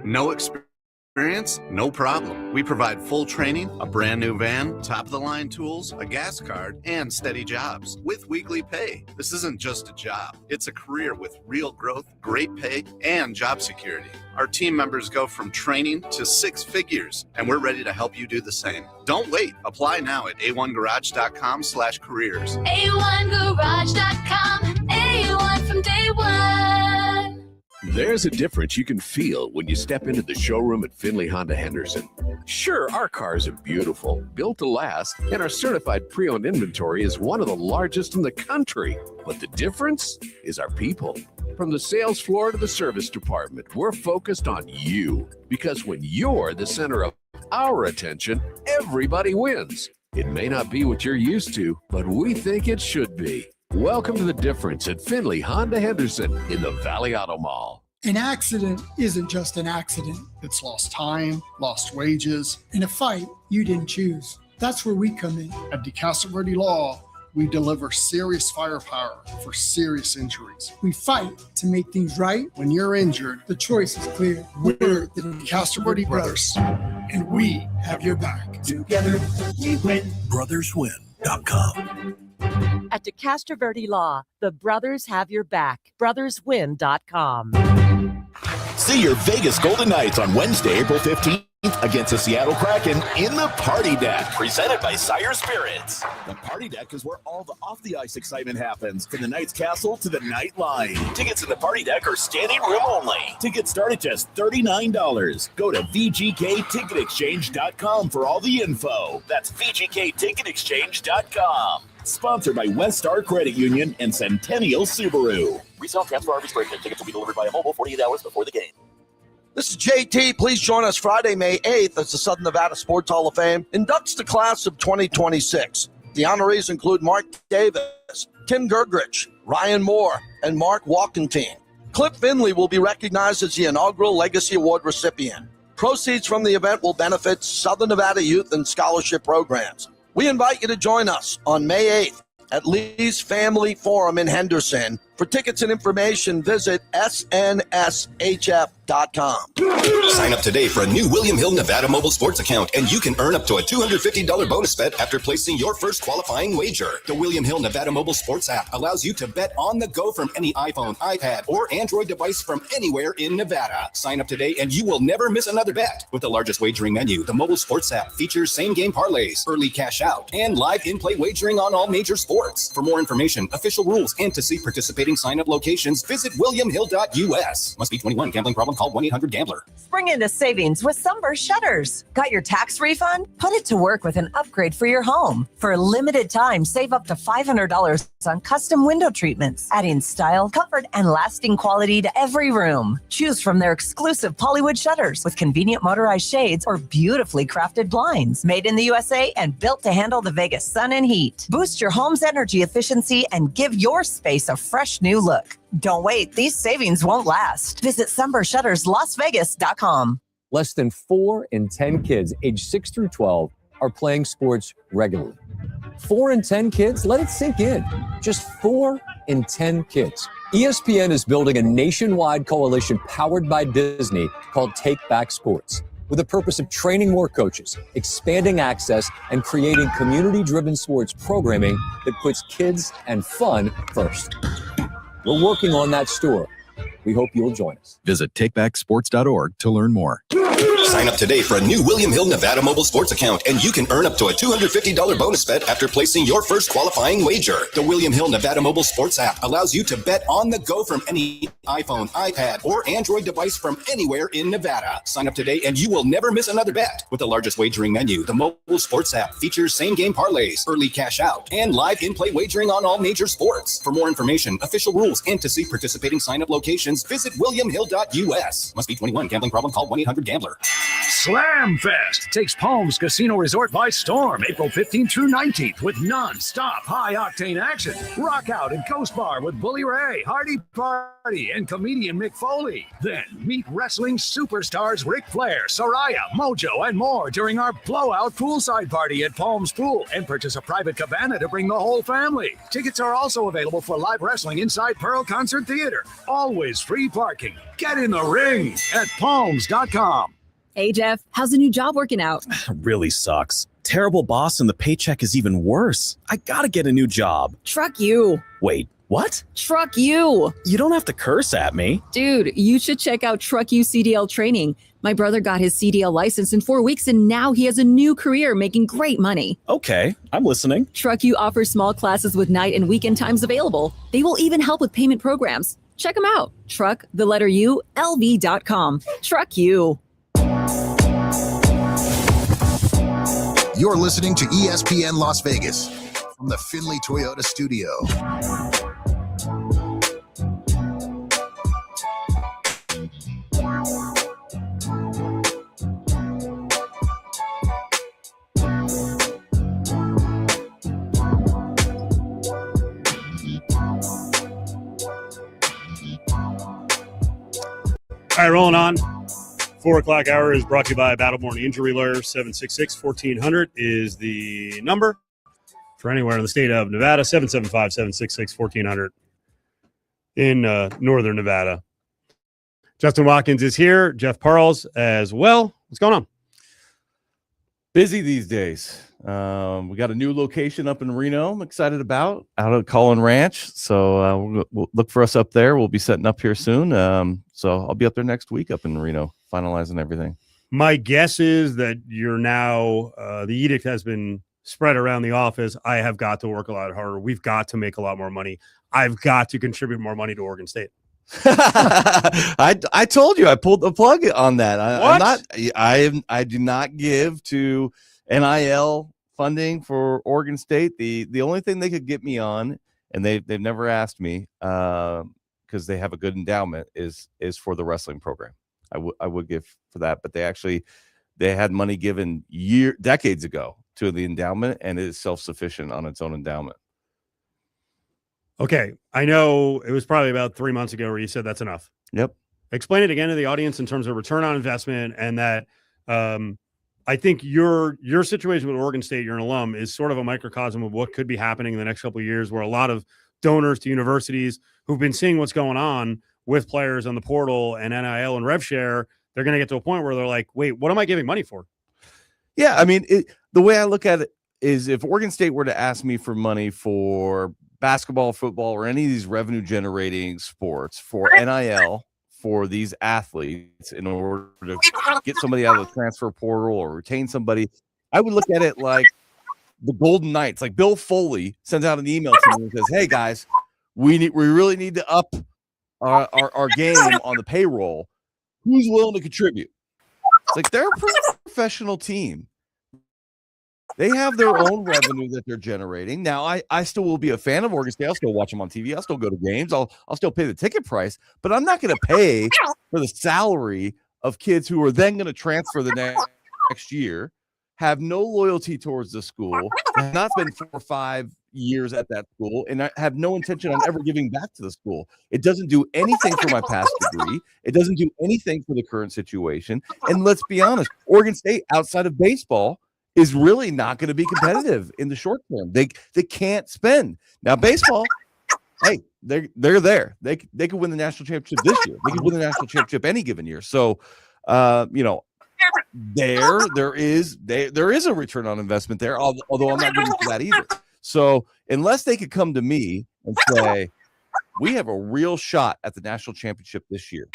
Speaker 14: No experience? No problem. We provide full training, a brand new van, top-of-the-line tools, a gas card, and steady jobs with weekly pay. This isn't just a job. It's a career with real growth, great pay, and job security. Our team members go from training to 6 figures, and we're ready to help you do the same. Don't wait. Apply now at a1garage.com/careers.
Speaker 15: A1garage.com. A1 from day one.
Speaker 16: There's a difference you can feel when you step into the showroom at Finley Honda Henderson. Sure, our cars are beautiful, built to last, and our certified pre-owned inventory is one of the largest in the country. But the difference is our people. From the sales floor to the service department, we're focused on you. Because when you're the center of our attention, everybody wins. It may not be what you're used to, but we think it should be. Welcome to the difference at Finley Honda Henderson in the Valley Auto Mall.
Speaker 17: An accident isn't just an accident. It's lost time, lost wages, and a fight you didn't choose. That's where we come in. At DeCastro Verde Law, we deliver serious firepower for serious injuries. We fight to make things right. When you're injured, the choice is clear. We're the DeCastro Verde Brothers, and we have your back. Together, we win.
Speaker 18: BrothersWin.com.
Speaker 19: At DeCastro Verde Law, the brothers have your back. BrothersWin.com.
Speaker 18: See your Vegas Golden Knights on Wednesday, April 15th against the Seattle Kraken in the Party Deck, presented by Sire Spirits. The Party Deck is where all the off-the-ice excitement happens, from the Knights Castle to the Night Line. Tickets in the Party Deck are standing room only. Tickets start at just $39. Go to VGKTicketExchange.com for all the info. That's VGKTicketExchange.com. Sponsored by West Star Credit Union and Centennial Subaru. Resale transfer are restricted. Tickets will be delivered via mobile 48 hours before the game.
Speaker 20: This is JT. Please join us Friday, May 8th as the Southern Nevada Sports Hall of Fame inducts the class of 2026. The honorees include Mark Davis, Tim Gergrich, Ryan Moore, and Mark Walkentine. Cliff Finley will be recognized as the inaugural Legacy Award recipient. Proceeds from the event will benefit Southern Nevada youth and scholarship programs. We invite you to join us on May 8th at Lee's Family Forum in Henderson. For tickets and information, visit snshf.com.
Speaker 21: Sign up today for a new William Hill Nevada mobile sports account, and you can earn up to a $250 bonus bet after placing your first qualifying wager. The William Hill Nevada mobile sports app allows you to bet on the go from any iPhone, iPad, or Android device from anywhere in Nevada. Sign up today and you will never miss another bet. With the largest wagering menu, the mobile sports app features same-game parlays, early cash out, and live in-play wagering on all major sports. For more information, official rules, and to see participating sign-up locations, visit williamhill.us. Must be 21. Gambling problem? Call 1-800-GAMBLER.
Speaker 19: Spring into savings with Sunburst Shutters. Got your tax refund? Put it to work with an upgrade for your home. For a limited time, save up to $500 on custom window treatments, adding style, comfort, and lasting quality to every room. Choose from their exclusive Polywood shutters with convenient motorized shades or beautifully crafted blinds. Made in the USA and built to handle the Vegas sun and heat. Boost your home's energy efficiency and give your space a fresh new look. Don't wait. These savings won't last. Visit SunburstShuttersLasVegas.com.
Speaker 22: Less than 4 in 10 kids aged 6 through 12 are playing sports regularly. 4 in 10 kids? Let it sink in. Just 4 in 10 kids. ESPN is building a nationwide coalition powered by Disney called Take Back Sports, with the purpose of training more coaches, expanding access, and creating community-driven sports programming that puts kids and fun first. We're working on that story. We hope you'll join us.
Speaker 23: Visit takebacksports.org to learn more.
Speaker 21: Sign up today for a new William Hill Nevada mobile sports account, and you can earn up to a $250 bonus bet after placing your first qualifying wager. The William Hill Nevada mobile sports app allows you to bet on the go from any iPhone, iPad, or Android device from anywhere in Nevada. Sign up today and you will never miss another bet. With the largest wagering menu, the mobile sports app features same-game parlays, early cash out, and live in-play wagering on all major sports. For more information, official rules, and to see participating sign-up locations, visit williamhill.us. Must be 21. Gambling problem? Call 1-800-GAMBLER.
Speaker 1: Slam Fest takes Palms Casino Resort by storm April 15th through 19th with non-stop high-octane action. Rock out at Ghost Bar with Bully Ray, Hardy Party, and comedian Mick Foley. Then meet wrestling superstars Ric Flair, Soraya, Mojo, and more during our blowout poolside party at Palms Pool, and purchase a private cabana to bring the whole family. Tickets are also available for live wrestling inside Pearl Concert Theater. Always free parking. Get in the ring at palms.com.
Speaker 2: Hey, Jeff, how's the new job working out?
Speaker 23: Really sucks. Terrible boss and the paycheck is even worse. I gotta get a new job.
Speaker 2: Truck you.
Speaker 23: Wait, what?
Speaker 2: Truck you.
Speaker 23: You don't have to curse at me.
Speaker 2: Dude, you should check out Truck You CDL training. My brother got his CDL license in 4 weeks and now he has a new career making great money.
Speaker 23: Okay, I'm listening.
Speaker 2: Truck You offers small classes with night and weekend times available. They will even help with payment programs. Check them out. Truck, the letter U, LV.com. Truck You.
Speaker 6: You're listening to ESPN Las Vegas from the Findlay Toyota studio.
Speaker 7: All right, rolling on. 4 o'clock hour is brought to you by Battleborn Injury Lawyer. 766-1400 is the number for anywhere in the state of Nevada. 775-766-1400 in northern Nevada. Justin Watkins is here. Jeff Parles as well. What's going on?
Speaker 24: Busy these days. We got a new location up in Reno I'm excited about, out at Collin Ranch. So we'll look for us up there. We'll be setting up here soon. So I'll be up there next week up in Reno, finalizing everything.
Speaker 7: My guess is that you're now, the edict has been spread around the office. I have got to work a lot harder. We've got to make a lot more money. I've got to contribute more money to Oregon State.
Speaker 24: I told you I pulled the plug on that. I do not give to NIL funding for Oregon State. The only thing they could get me on, and they've never asked me because they have a good endowment, is for the wrestling program. I would give for that, but they had money given decades ago to the endowment, and it is self-sufficient on its own endowment.
Speaker 7: Okay, I know it was probably about 3 months ago where you said that's enough.
Speaker 24: Yep.
Speaker 7: Explain it again to the audience in terms of return on investment, and that I think your situation with Oregon State, you're an alum, is sort of a microcosm of what could be happening in the next couple of years, where a lot of donors to universities who've been seeing what's going on with players on the portal and NIL and rev share, they're going to get to a point where they're like, wait, what am I giving money for?
Speaker 24: Yeah, I mean, the way I look at it is if Oregon State were to ask me for money for basketball, football, or any of these revenue generating sports for NIL for these athletes in order to get somebody out of the transfer portal or retain somebody, I would look at it like the Golden Knights. Like Bill Foley sends out an email to me and says, hey guys, we really need to up our game on the payroll. Who's willing to contribute? It's like they're a professional team. They have their own revenue that they're generating. Now, I still will be a fan of Oregon State. I'll still watch them on TV. I'll still go to games. I'll still pay the ticket price, but I'm not going to pay for the salary of kids who are then going to transfer the next year, have no loyalty towards the school, have not spent 4 or 5 years at that school, and I have no intention on ever giving back to the school. It doesn't do anything for my past degree. It doesn't do anything for the current situation. And let's be honest, Oregon State, outside of baseball, is really not going to be competitive in the short term. They can't spend. Now, baseball, hey, they're there. They could win the national championship this year. They could win the national championship any given year. So, there is a return on investment there, although I'm not giving to that either. So unless they could come to me and say, we have a real shot at the national championship this year,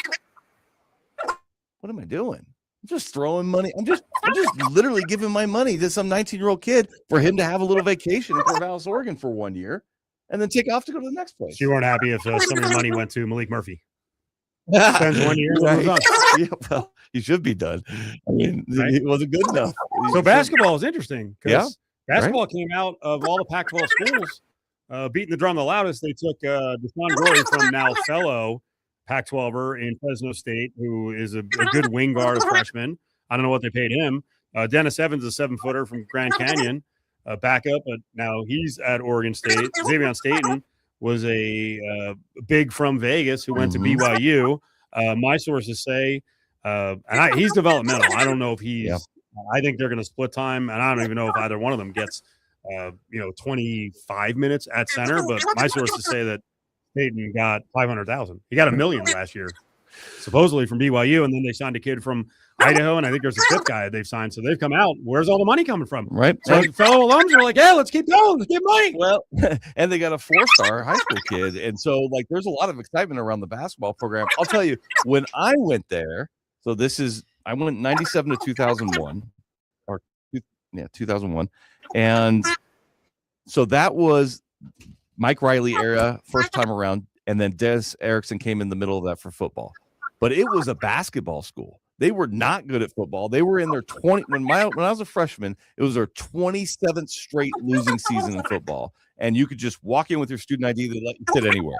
Speaker 24: what am I doing? just throwing money. I'm just literally giving my money to some 19-year-old kid for him to have a little vacation in Corvallis, Oregon for 1 year, and then take off to go to the next place.
Speaker 7: So you weren't happy if some of your money went to Malik Murphy. Spends 1 year.
Speaker 24: Right. Yeah, well, he should be done. I mean, it wasn't good enough.
Speaker 7: So basketball is interesting.
Speaker 24: Yeah,
Speaker 7: basketball came out of all the Pac-12 schools, beating the drum the loudest. They took Deshaun Grory from now fellow Pac-12er in Fresno State, who is a good wing guard, a freshman. I don't know what they paid him. Dennis Evans, a 7-footer from Grand Canyon, backup, but now he's at Oregon State. Xavier Staten was a big from Vegas who went to BYU. My sources say, he's developmental. I don't know if he's. Yeah. I think they're going to split time, and I don't even know if either one of them gets, 25 minutes at center. But my sources say that Staten got $500,000. He got $1 million last year, supposedly from BYU, and then they signed a kid from Idaho, and I think there's a fifth guy they've signed. So they've come out. Where's all the money coming from?
Speaker 24: Right.
Speaker 7: So fellow alums are like, yeah, let's keep going. Let's get money.
Speaker 24: Well, and they got a 4-star high school kid. And so, like, there's a lot of excitement around the basketball program. I'll tell you, when I went there, so I went 97 to 2001, 2001. And so that was Mike Riley era, first time around. And then Des Erickson came in the middle of that for football. But it was a basketball school. They were not good at football. They were in their when I was a freshman, it was their 27th straight losing season in football. And you could just walk in with your student ID, they let you sit anywhere.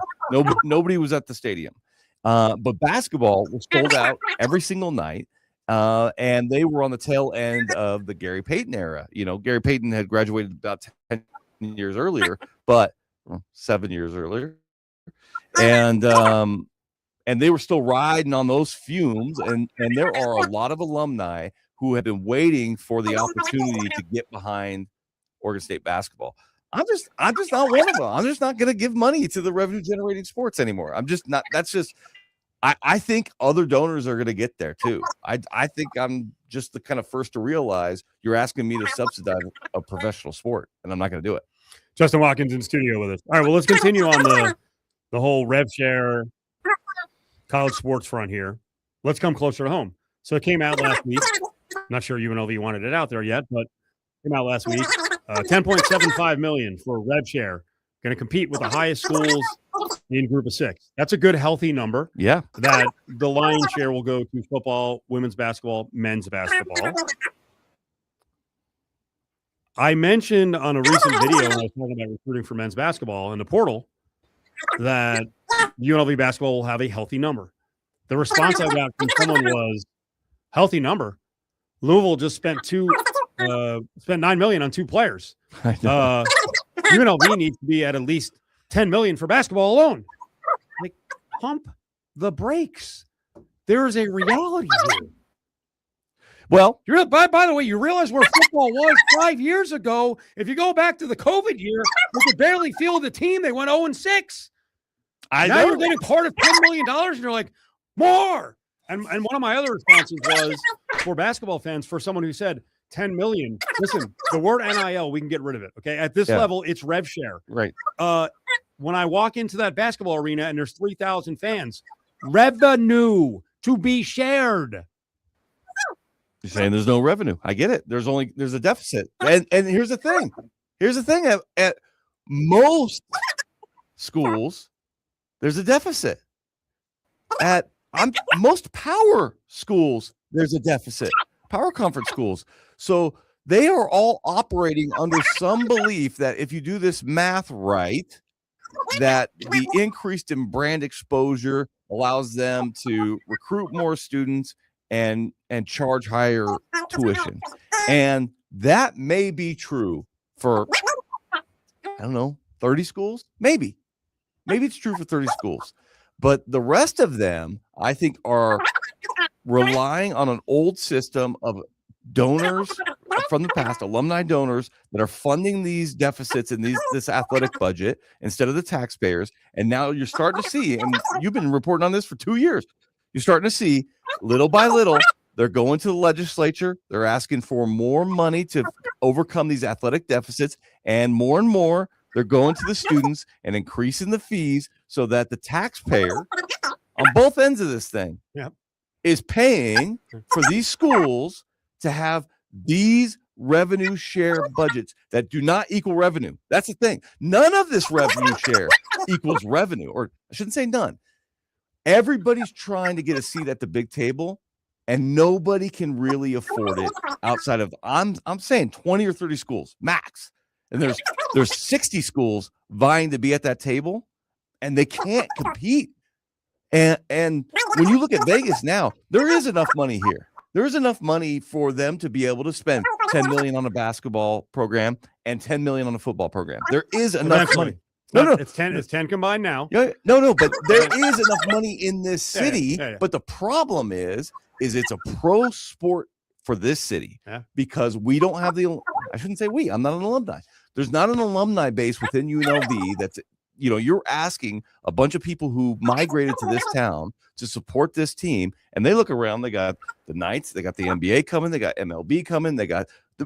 Speaker 24: Nobody was at the stadium. But basketball was sold out every single night. And they were on the tail end of the Gary Payton era. Gary Payton had graduated about 10 years earlier, but 7 years earlier. And they were still riding on those fumes. And there are a lot of alumni who have been waiting for the opportunity to get behind Oregon State basketball. I'm just not one of them. I'm just not going to give money to the revenue generating sports anymore. I'm just not. That's just. I think other donors are going to get there too. I think I'm just the kind of first to realize you're asking me to subsidize a professional sport, and I'm not going to do it.
Speaker 7: Justin Watkins in studio with us. All right, well, let's continue on the whole rev share college sports front here. Let's come closer to home. So it came out last week. I'm not sure UNLV wanted it out there yet, but it came out last week. $10.75 million for rev share. Going to compete with the highest schools in Group of 6. That's a good, healthy number.
Speaker 24: Yeah.
Speaker 7: That the lion's share will go to football, women's basketball, men's basketball. I mentioned on a recent video when I was talking about recruiting for men's basketball in the portal that UNLV basketball will have a healthy number. The response I got from someone was, healthy number? Louisville just spent $9 million on 2 players. UNLV needs to be at least $10 million for basketball alone. Like, pump the brakes. There is a reality here.
Speaker 24: Well,
Speaker 7: by the way, you realize where football was 5 years ago. If you go back to the COVID year, you could barely field the team. They went 0-6. Now you're getting part of $10 million, and you're like, more. And one of my other responses was for basketball fans, for someone who said, 10 million. Listen, the word NIL, we can get rid of it. Okay. At this level, it's rev share.
Speaker 24: Right.
Speaker 7: When I walk into that basketball arena and there's 3,000 fans, revenue to be shared.
Speaker 24: You're saying there's no revenue. I get it. There's a deficit. And here's the thing. At most schools, there's a deficit. At most power schools, there's a deficit. Power conference schools. So they are all operating under some belief that if you do this math right, that the increased in brand exposure allows them to recruit more students and charge higher tuition. And that may be true for, I don't know, 30 schools? Maybe it's true for 30 schools. But the rest of them, I think, are relying on an old system of donors from the past, alumni donors that are funding these deficits in this athletic budget instead of the taxpayers. And now you're starting to see, and you've been reporting on this for 2 years, you're starting to see little by little, they're going to the legislature. They're asking for more money to overcome these athletic deficits, and more, they're going to the students and increasing the fees so that the taxpayer on both ends of this thing is paying for these schools to have these revenue share budgets that do not equal revenue. That's the thing. None of this revenue share equals revenue, or I shouldn't say none. Everybody's trying to get a seat at the big table, and nobody can really afford it outside of I'm saying 20 or 30 schools max. And there's 60 schools vying to be at that table, and they can't compete. And when you look at Vegas now, there is enough money here. There is enough money for them to be able to spend $10 million on a basketball program and $10 million on a football program. There is enough money.
Speaker 7: No, it's 10 combined now.
Speaker 24: No, but there is enough money in this city.
Speaker 7: Yeah.
Speaker 24: But the problem is it's a pro sport for this city because we don't have I shouldn't say we, I'm not an alumni. There's not an alumni base within UNLV that's, you're asking a bunch of people who migrated to this town to support this team, and they look around, they got the Knights, they got the NBA coming, they got MLB coming,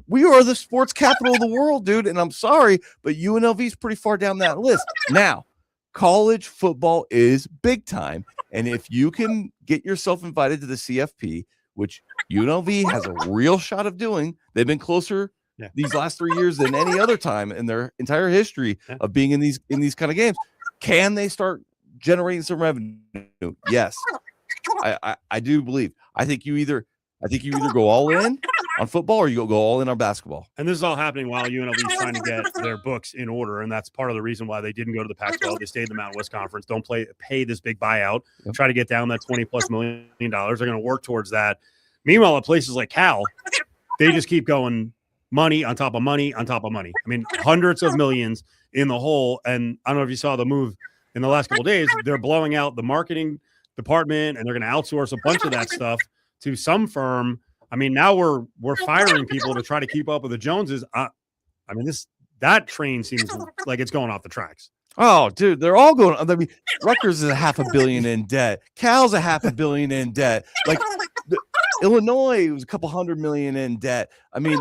Speaker 24: we are the sports capital of the world, dude, and I'm sorry, but UNLV is pretty far down that list. Now, college football is big time, and if you can get yourself invited to the CFP, which UNLV has a real shot of doing, they've been closer these last 3 years than any other time in their entire history of being in these kind of games. Can they start generating some revenue? Yes, I do believe. I think you either go all in on football or you go all in on basketball.
Speaker 7: And this is all happening while UNLV is trying to get their books in order, and that's part of the reason why they didn't go to the Pac-12. They stayed in the Mountain West Conference. Don't pay this big buyout. Try to get down that $20+ million. They're going to work towards that. Meanwhile, at places like Cal, they just keep going money on top of money on top of money. I mean, hundreds of millions in the hole. And I don't know if you saw the move in the last couple of days. They're blowing out the marketing department, and they're going to outsource a bunch of that stuff to some firm. I mean, now we're firing people to try to keep up with the Joneses. That train seems like it's going off the tracks.
Speaker 24: Oh, dude, they're all going. I mean, Rutgers is $500 million in debt. Cal's $500 million in debt. Like Illinois was a couple $100 million in debt. I mean,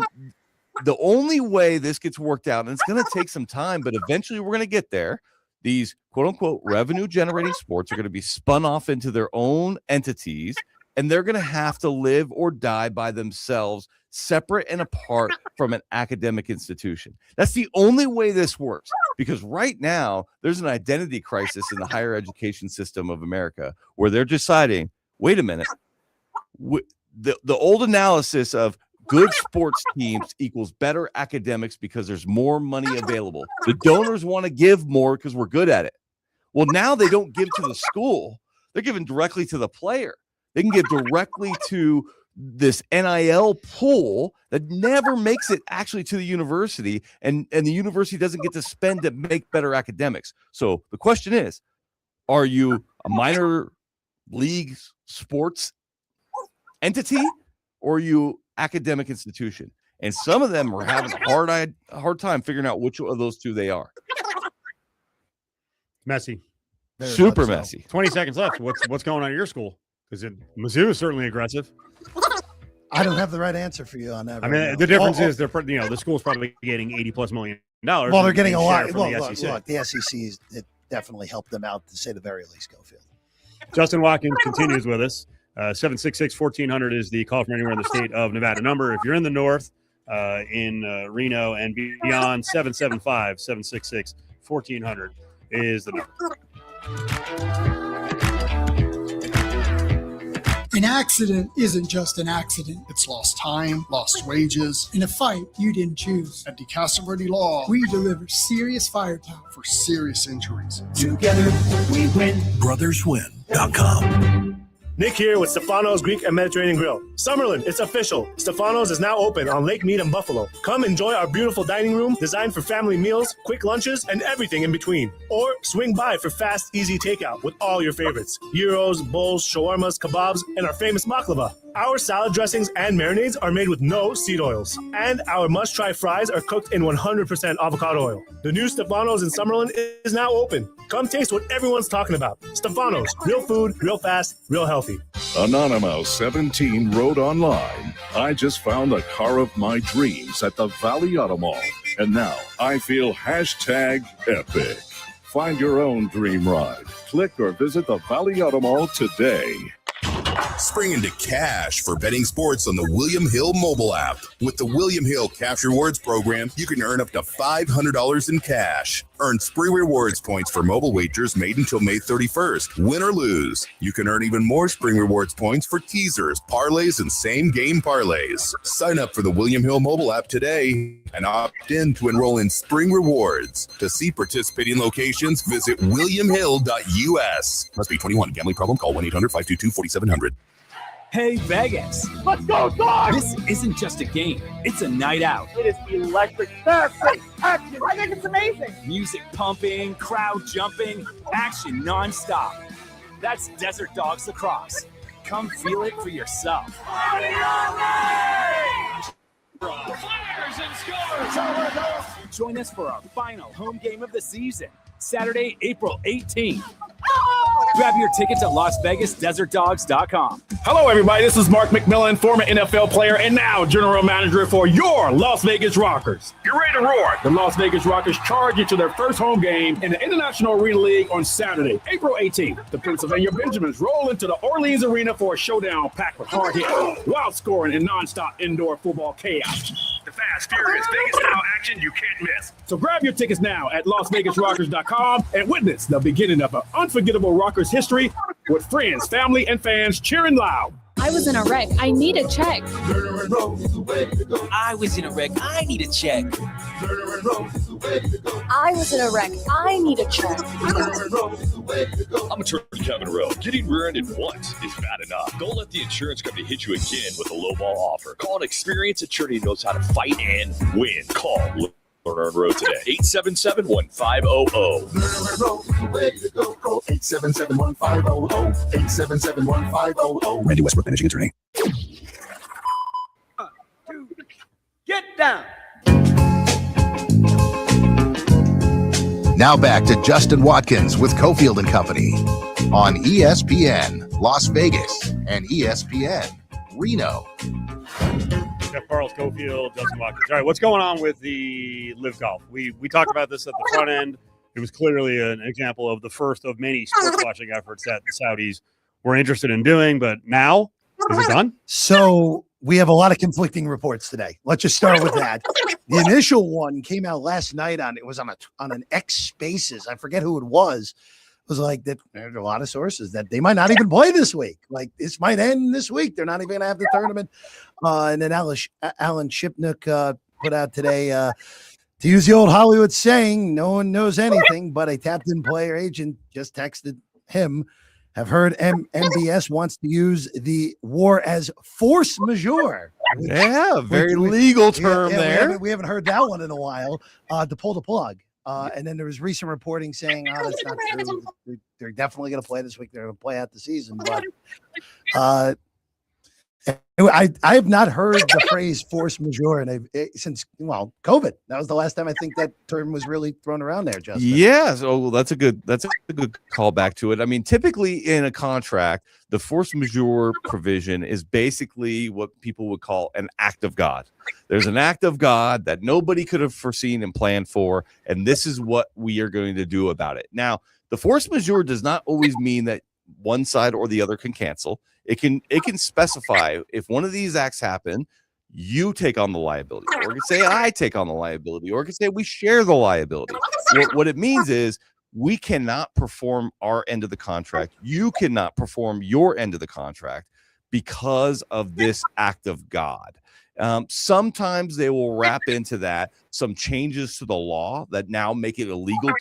Speaker 24: the only way this gets worked out, and it's going to take some time, but eventually we're going to get there. These quote unquote revenue generating sports are going to be spun off into their own entities, and they're going to have to live or die by themselves, separate and apart from an academic institution. That's the only way this works, because right now there's an identity crisis in the higher education system of America where they're deciding, wait a minute, the old analysis of good sports teams equals better academics because there's more money available. The donors want to give more because we're good at it. Well, now they don't give to the school. They're giving directly to the player. They can give directly to this NIL pool that never makes it actually to the university, and the university doesn't get to spend to make better academics. So the question is, are you a minor league sports entity or are you academic institution? And some of them are having a hard time figuring out which of those two they are.
Speaker 7: Messy.
Speaker 24: Super messy.
Speaker 7: 20 seconds left. What's going on at your school? Because Mizzou is certainly aggressive.
Speaker 13: I don't have the right answer for you on that.
Speaker 7: I mean, the difference is the school's probably getting $80+ million.
Speaker 13: Well, they're getting a lot.
Speaker 7: Well,
Speaker 13: the SEC it definitely helped them out, to say the very least. Schofield.
Speaker 7: Justin Watkins continues with us. 766-1400 is the call from anywhere in the state of Nevada number. If you're in the north, in Reno and beyond, 775-766-1400 is the number.
Speaker 17: An accident isn't just an accident. It's lost time, lost wages, in a fight you didn't choose. At DeCastro Verde Law, we deliver serious firepower for serious injuries.
Speaker 1: Together we win. BrothersWin.com.
Speaker 4: Nick here with Stefano's Greek and Mediterranean Grill. Summerlin, it's official. Stefano's is now open on Lake Mead and Buffalo. Come enjoy our beautiful dining room designed for family meals, quick lunches, and everything in between. Or swing by for fast, easy takeout with all your favorites. Gyros, bowls, shawarmas, kebabs, and our famous baklava. Our salad dressings and marinades are made with no seed oils. And our must-try fries are cooked in 100% avocado oil. The new Stefano's in Summerlin is now open. Come taste what everyone's talking about. Stefano's, real food, real fast, real healthy.
Speaker 5: Anonymous 17 wrote online, I just found the car of my dreams at the Valley Auto Mall. And now I feel #epic. Find your own dream ride. Click or visit the Valley Auto Mall today.
Speaker 6: Spring into cash for betting sports on the William Hill mobile app. With the William Hill Cash Rewards program, you can earn up to $500 in cash. Earn Spree Rewards points for mobile wagers made until May 31st. Win or lose, you can earn even more Spring Rewards points for teasers, parlays, and same-game parlays. Sign up for the William Hill mobile app today and opt in to enroll in Spring Rewards. To see participating locations, visit williamhill.us. Must be 21. Gambling problem? Call 1-800-522-4700.
Speaker 3: Hey, Vegas.
Speaker 12: Let's go, Dogs!
Speaker 3: This isn't just a game. It's a night out.
Speaker 12: It is electric, fast-paced action. I think it's amazing.
Speaker 3: Music pumping, crowd jumping, action nonstop. That's Desert Dogs Lacrosse. Come feel it for yourself. Fires and scores! Join us for our final home game of the season, Saturday, April 18th. Grab your tickets at LasVegasDesertDogs.com.
Speaker 8: Hello, everybody. This is Mark McMillan, former NFL player and now general manager for your Las Vegas Rockers. Get ready to roar. The Las Vegas Rockers charge you to their first home game in the International Arena League on Saturday, April 18th. The Pennsylvania Benjamins roll into the Orleans Arena for a showdown packed with hard hits, wild scoring, and nonstop indoor football chaos. The fast, furious Vegas-style action you can't miss. So grab your tickets now at LasVegasRockers.com and witness the beginning of an unforgettable Rockers history with friends, family, and fans cheering loud.
Speaker 9: I was in a wreck. I need a check.
Speaker 3: I was in a wreck. I need a check.
Speaker 9: I was in a wreck. I need a check.
Speaker 10: I'm attorney Kevin Rowe. Getting rear-ended once is bad enough. Don't let the insurance company hit you again with a lowball offer. Call an experienced attorney who knows how to fight and win. Call Lerner Road today. 877-1500.
Speaker 6: 877-1500. 877-1500. Randy Westbrook, managing attorney.
Speaker 12: Get down.
Speaker 6: Now back to Justin Watkins with Cofield and Company on ESPN Las Vegas and ESPN Reno.
Speaker 7: Jeff Parles, Cofield, Justin Watkins. All right, what's going on with the Live Golf? We talked about this at the front end. It was clearly an example of the first of many sports watching efforts that the Saudis were interested in doing, but now is it done?
Speaker 13: So we have a lot of conflicting reports today. Let's just start with that. The initial one came out last night on an X Spaces. I forget who it was. It was like that. There's a lot of sources that they might not even play this week. Like this might end this week. They're not even going to have the tournament. And then Alan Shipnuck put out today, to use the old Hollywood saying, no one knows anything, but a tapped-in player agent just texted him. Have heard MBS wants to use the war as force majeure.
Speaker 24: Yeah, very legal term there.
Speaker 13: We haven't heard that one in a while. To pull the plug. And then there was recent reporting saying, that's not true. They're definitely going to play this week. They're going to play out the season. But I have not heard the phrase force majeure since COVID. That was the last time I think that term was really thrown around there, Justin.
Speaker 24: Yeah, so that's a good callback to it. I mean, typically in a contract, the force majeure provision is basically what people would call an act of God. There's an act of God that nobody could have foreseen and planned for, and this is what we are going to do about it. Now, the force majeure does not always mean that one side or the other can cancel. It can specify if one of these acts happen, you take on the liability, or it can say I take on the liability, or it can say we share the liability. What it means is we cannot perform our end of the contract. You cannot perform your end of the contract because of this act of God. Sometimes they will wrap into that some changes to the law that now make it illegal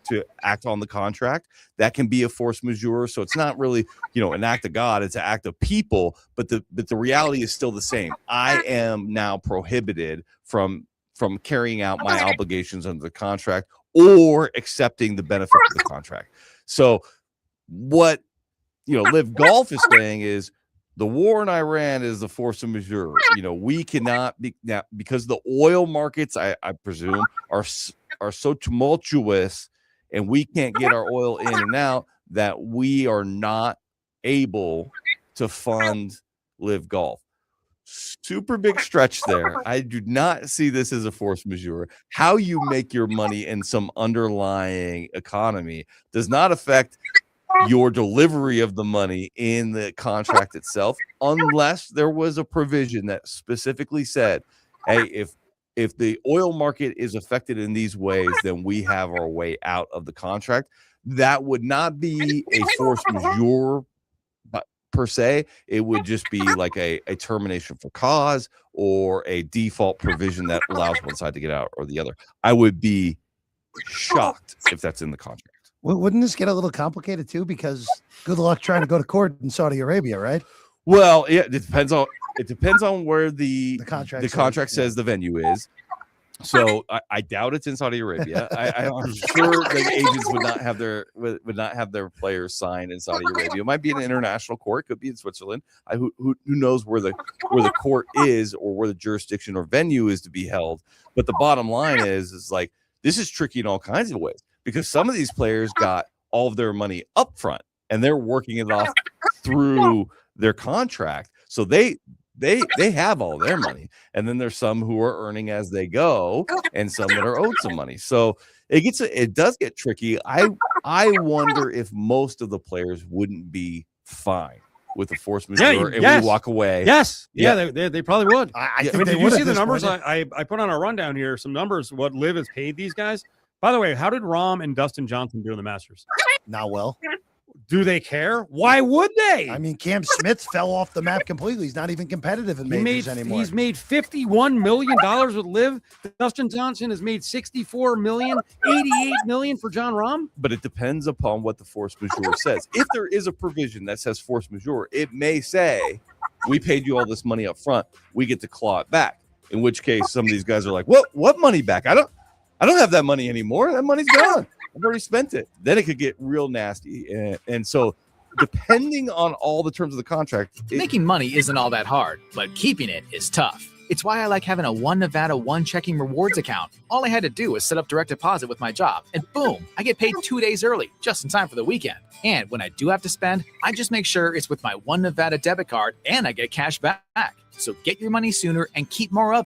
Speaker 24: to act on the contract. That can be a force majeure. So it's not really, an act of God, it's an act of people, but the reality is still the same. I am now prohibited from carrying out my obligations under the contract or accepting the benefits of the contract. So what Live Golf is saying is, the war in Iran is the force majeure. We cannot be now because the oil markets, I presume, are so tumultuous, and we can't get our oil in and out that we are not able to fund Live Golf. Super big stretch there. I do not see this as a force majeure. How you make your money in some underlying economy does not affect your delivery of the money in the contract itself, unless there was a provision that specifically said, hey, if the oil market is affected in these ways, then we have our way out of the contract. That would not be a force majeure per se. It would just be like a termination for cause or a default provision that allows one side to get out or the other. I would be shocked if that's in the contract.
Speaker 13: Wouldn't this get a little complicated too? Because good luck trying to go to court in Saudi Arabia, right?
Speaker 24: Well, yeah, it depends on where the contract says the venue is. So I doubt it's in Saudi Arabia. I'm sure the agents would not have their players sign in Saudi Arabia. It might be an international court, could be in Switzerland. Who knows where the court is or where the jurisdiction or venue is to be held. But the bottom line is like this is tricky in all kinds of ways because some of these players got all of their money up front and they're working it off through their contract. So they have all their money, and then there's some who are earning as they go, and some that are owed some money. So it does get tricky. I wonder if most of the players wouldn't be fine with the force majeure and we walk away.
Speaker 7: Yes, they probably would.
Speaker 13: I
Speaker 7: mean, did you see the numbers? I put on a rundown here some numbers. What Liv has paid these guys. By the way, how did Rahm and Dustin Johnson do in the Masters?
Speaker 13: Not well.
Speaker 7: Do they care? Why would they?
Speaker 13: I mean, Cam Smith fell off the map completely. He's not even competitive in majors anymore.
Speaker 7: He's made $51 million with Liv. Dustin Johnson has made $64 million, $88 million for Jon Rahm.
Speaker 24: But it depends upon what the force majeure says. If there is a provision that says force majeure, it may say, we paid you all this money up front. We get to claw it back. In which case, some of these guys are like, what money back? I don't have that money anymore. That money's gone. I've already spent it. Then it could get real nasty. And so depending on all the terms of the contract.
Speaker 11: Making money isn't all that hard, but keeping it is tough. It's why I like having a One Nevada One checking rewards account. All I had to do was set up direct deposit with my job, and boom, I get paid 2 days early, just in time for the weekend. And when I do have to spend, I just make sure it's with my One Nevada debit card, and I get cash back. So get your money sooner and keep more of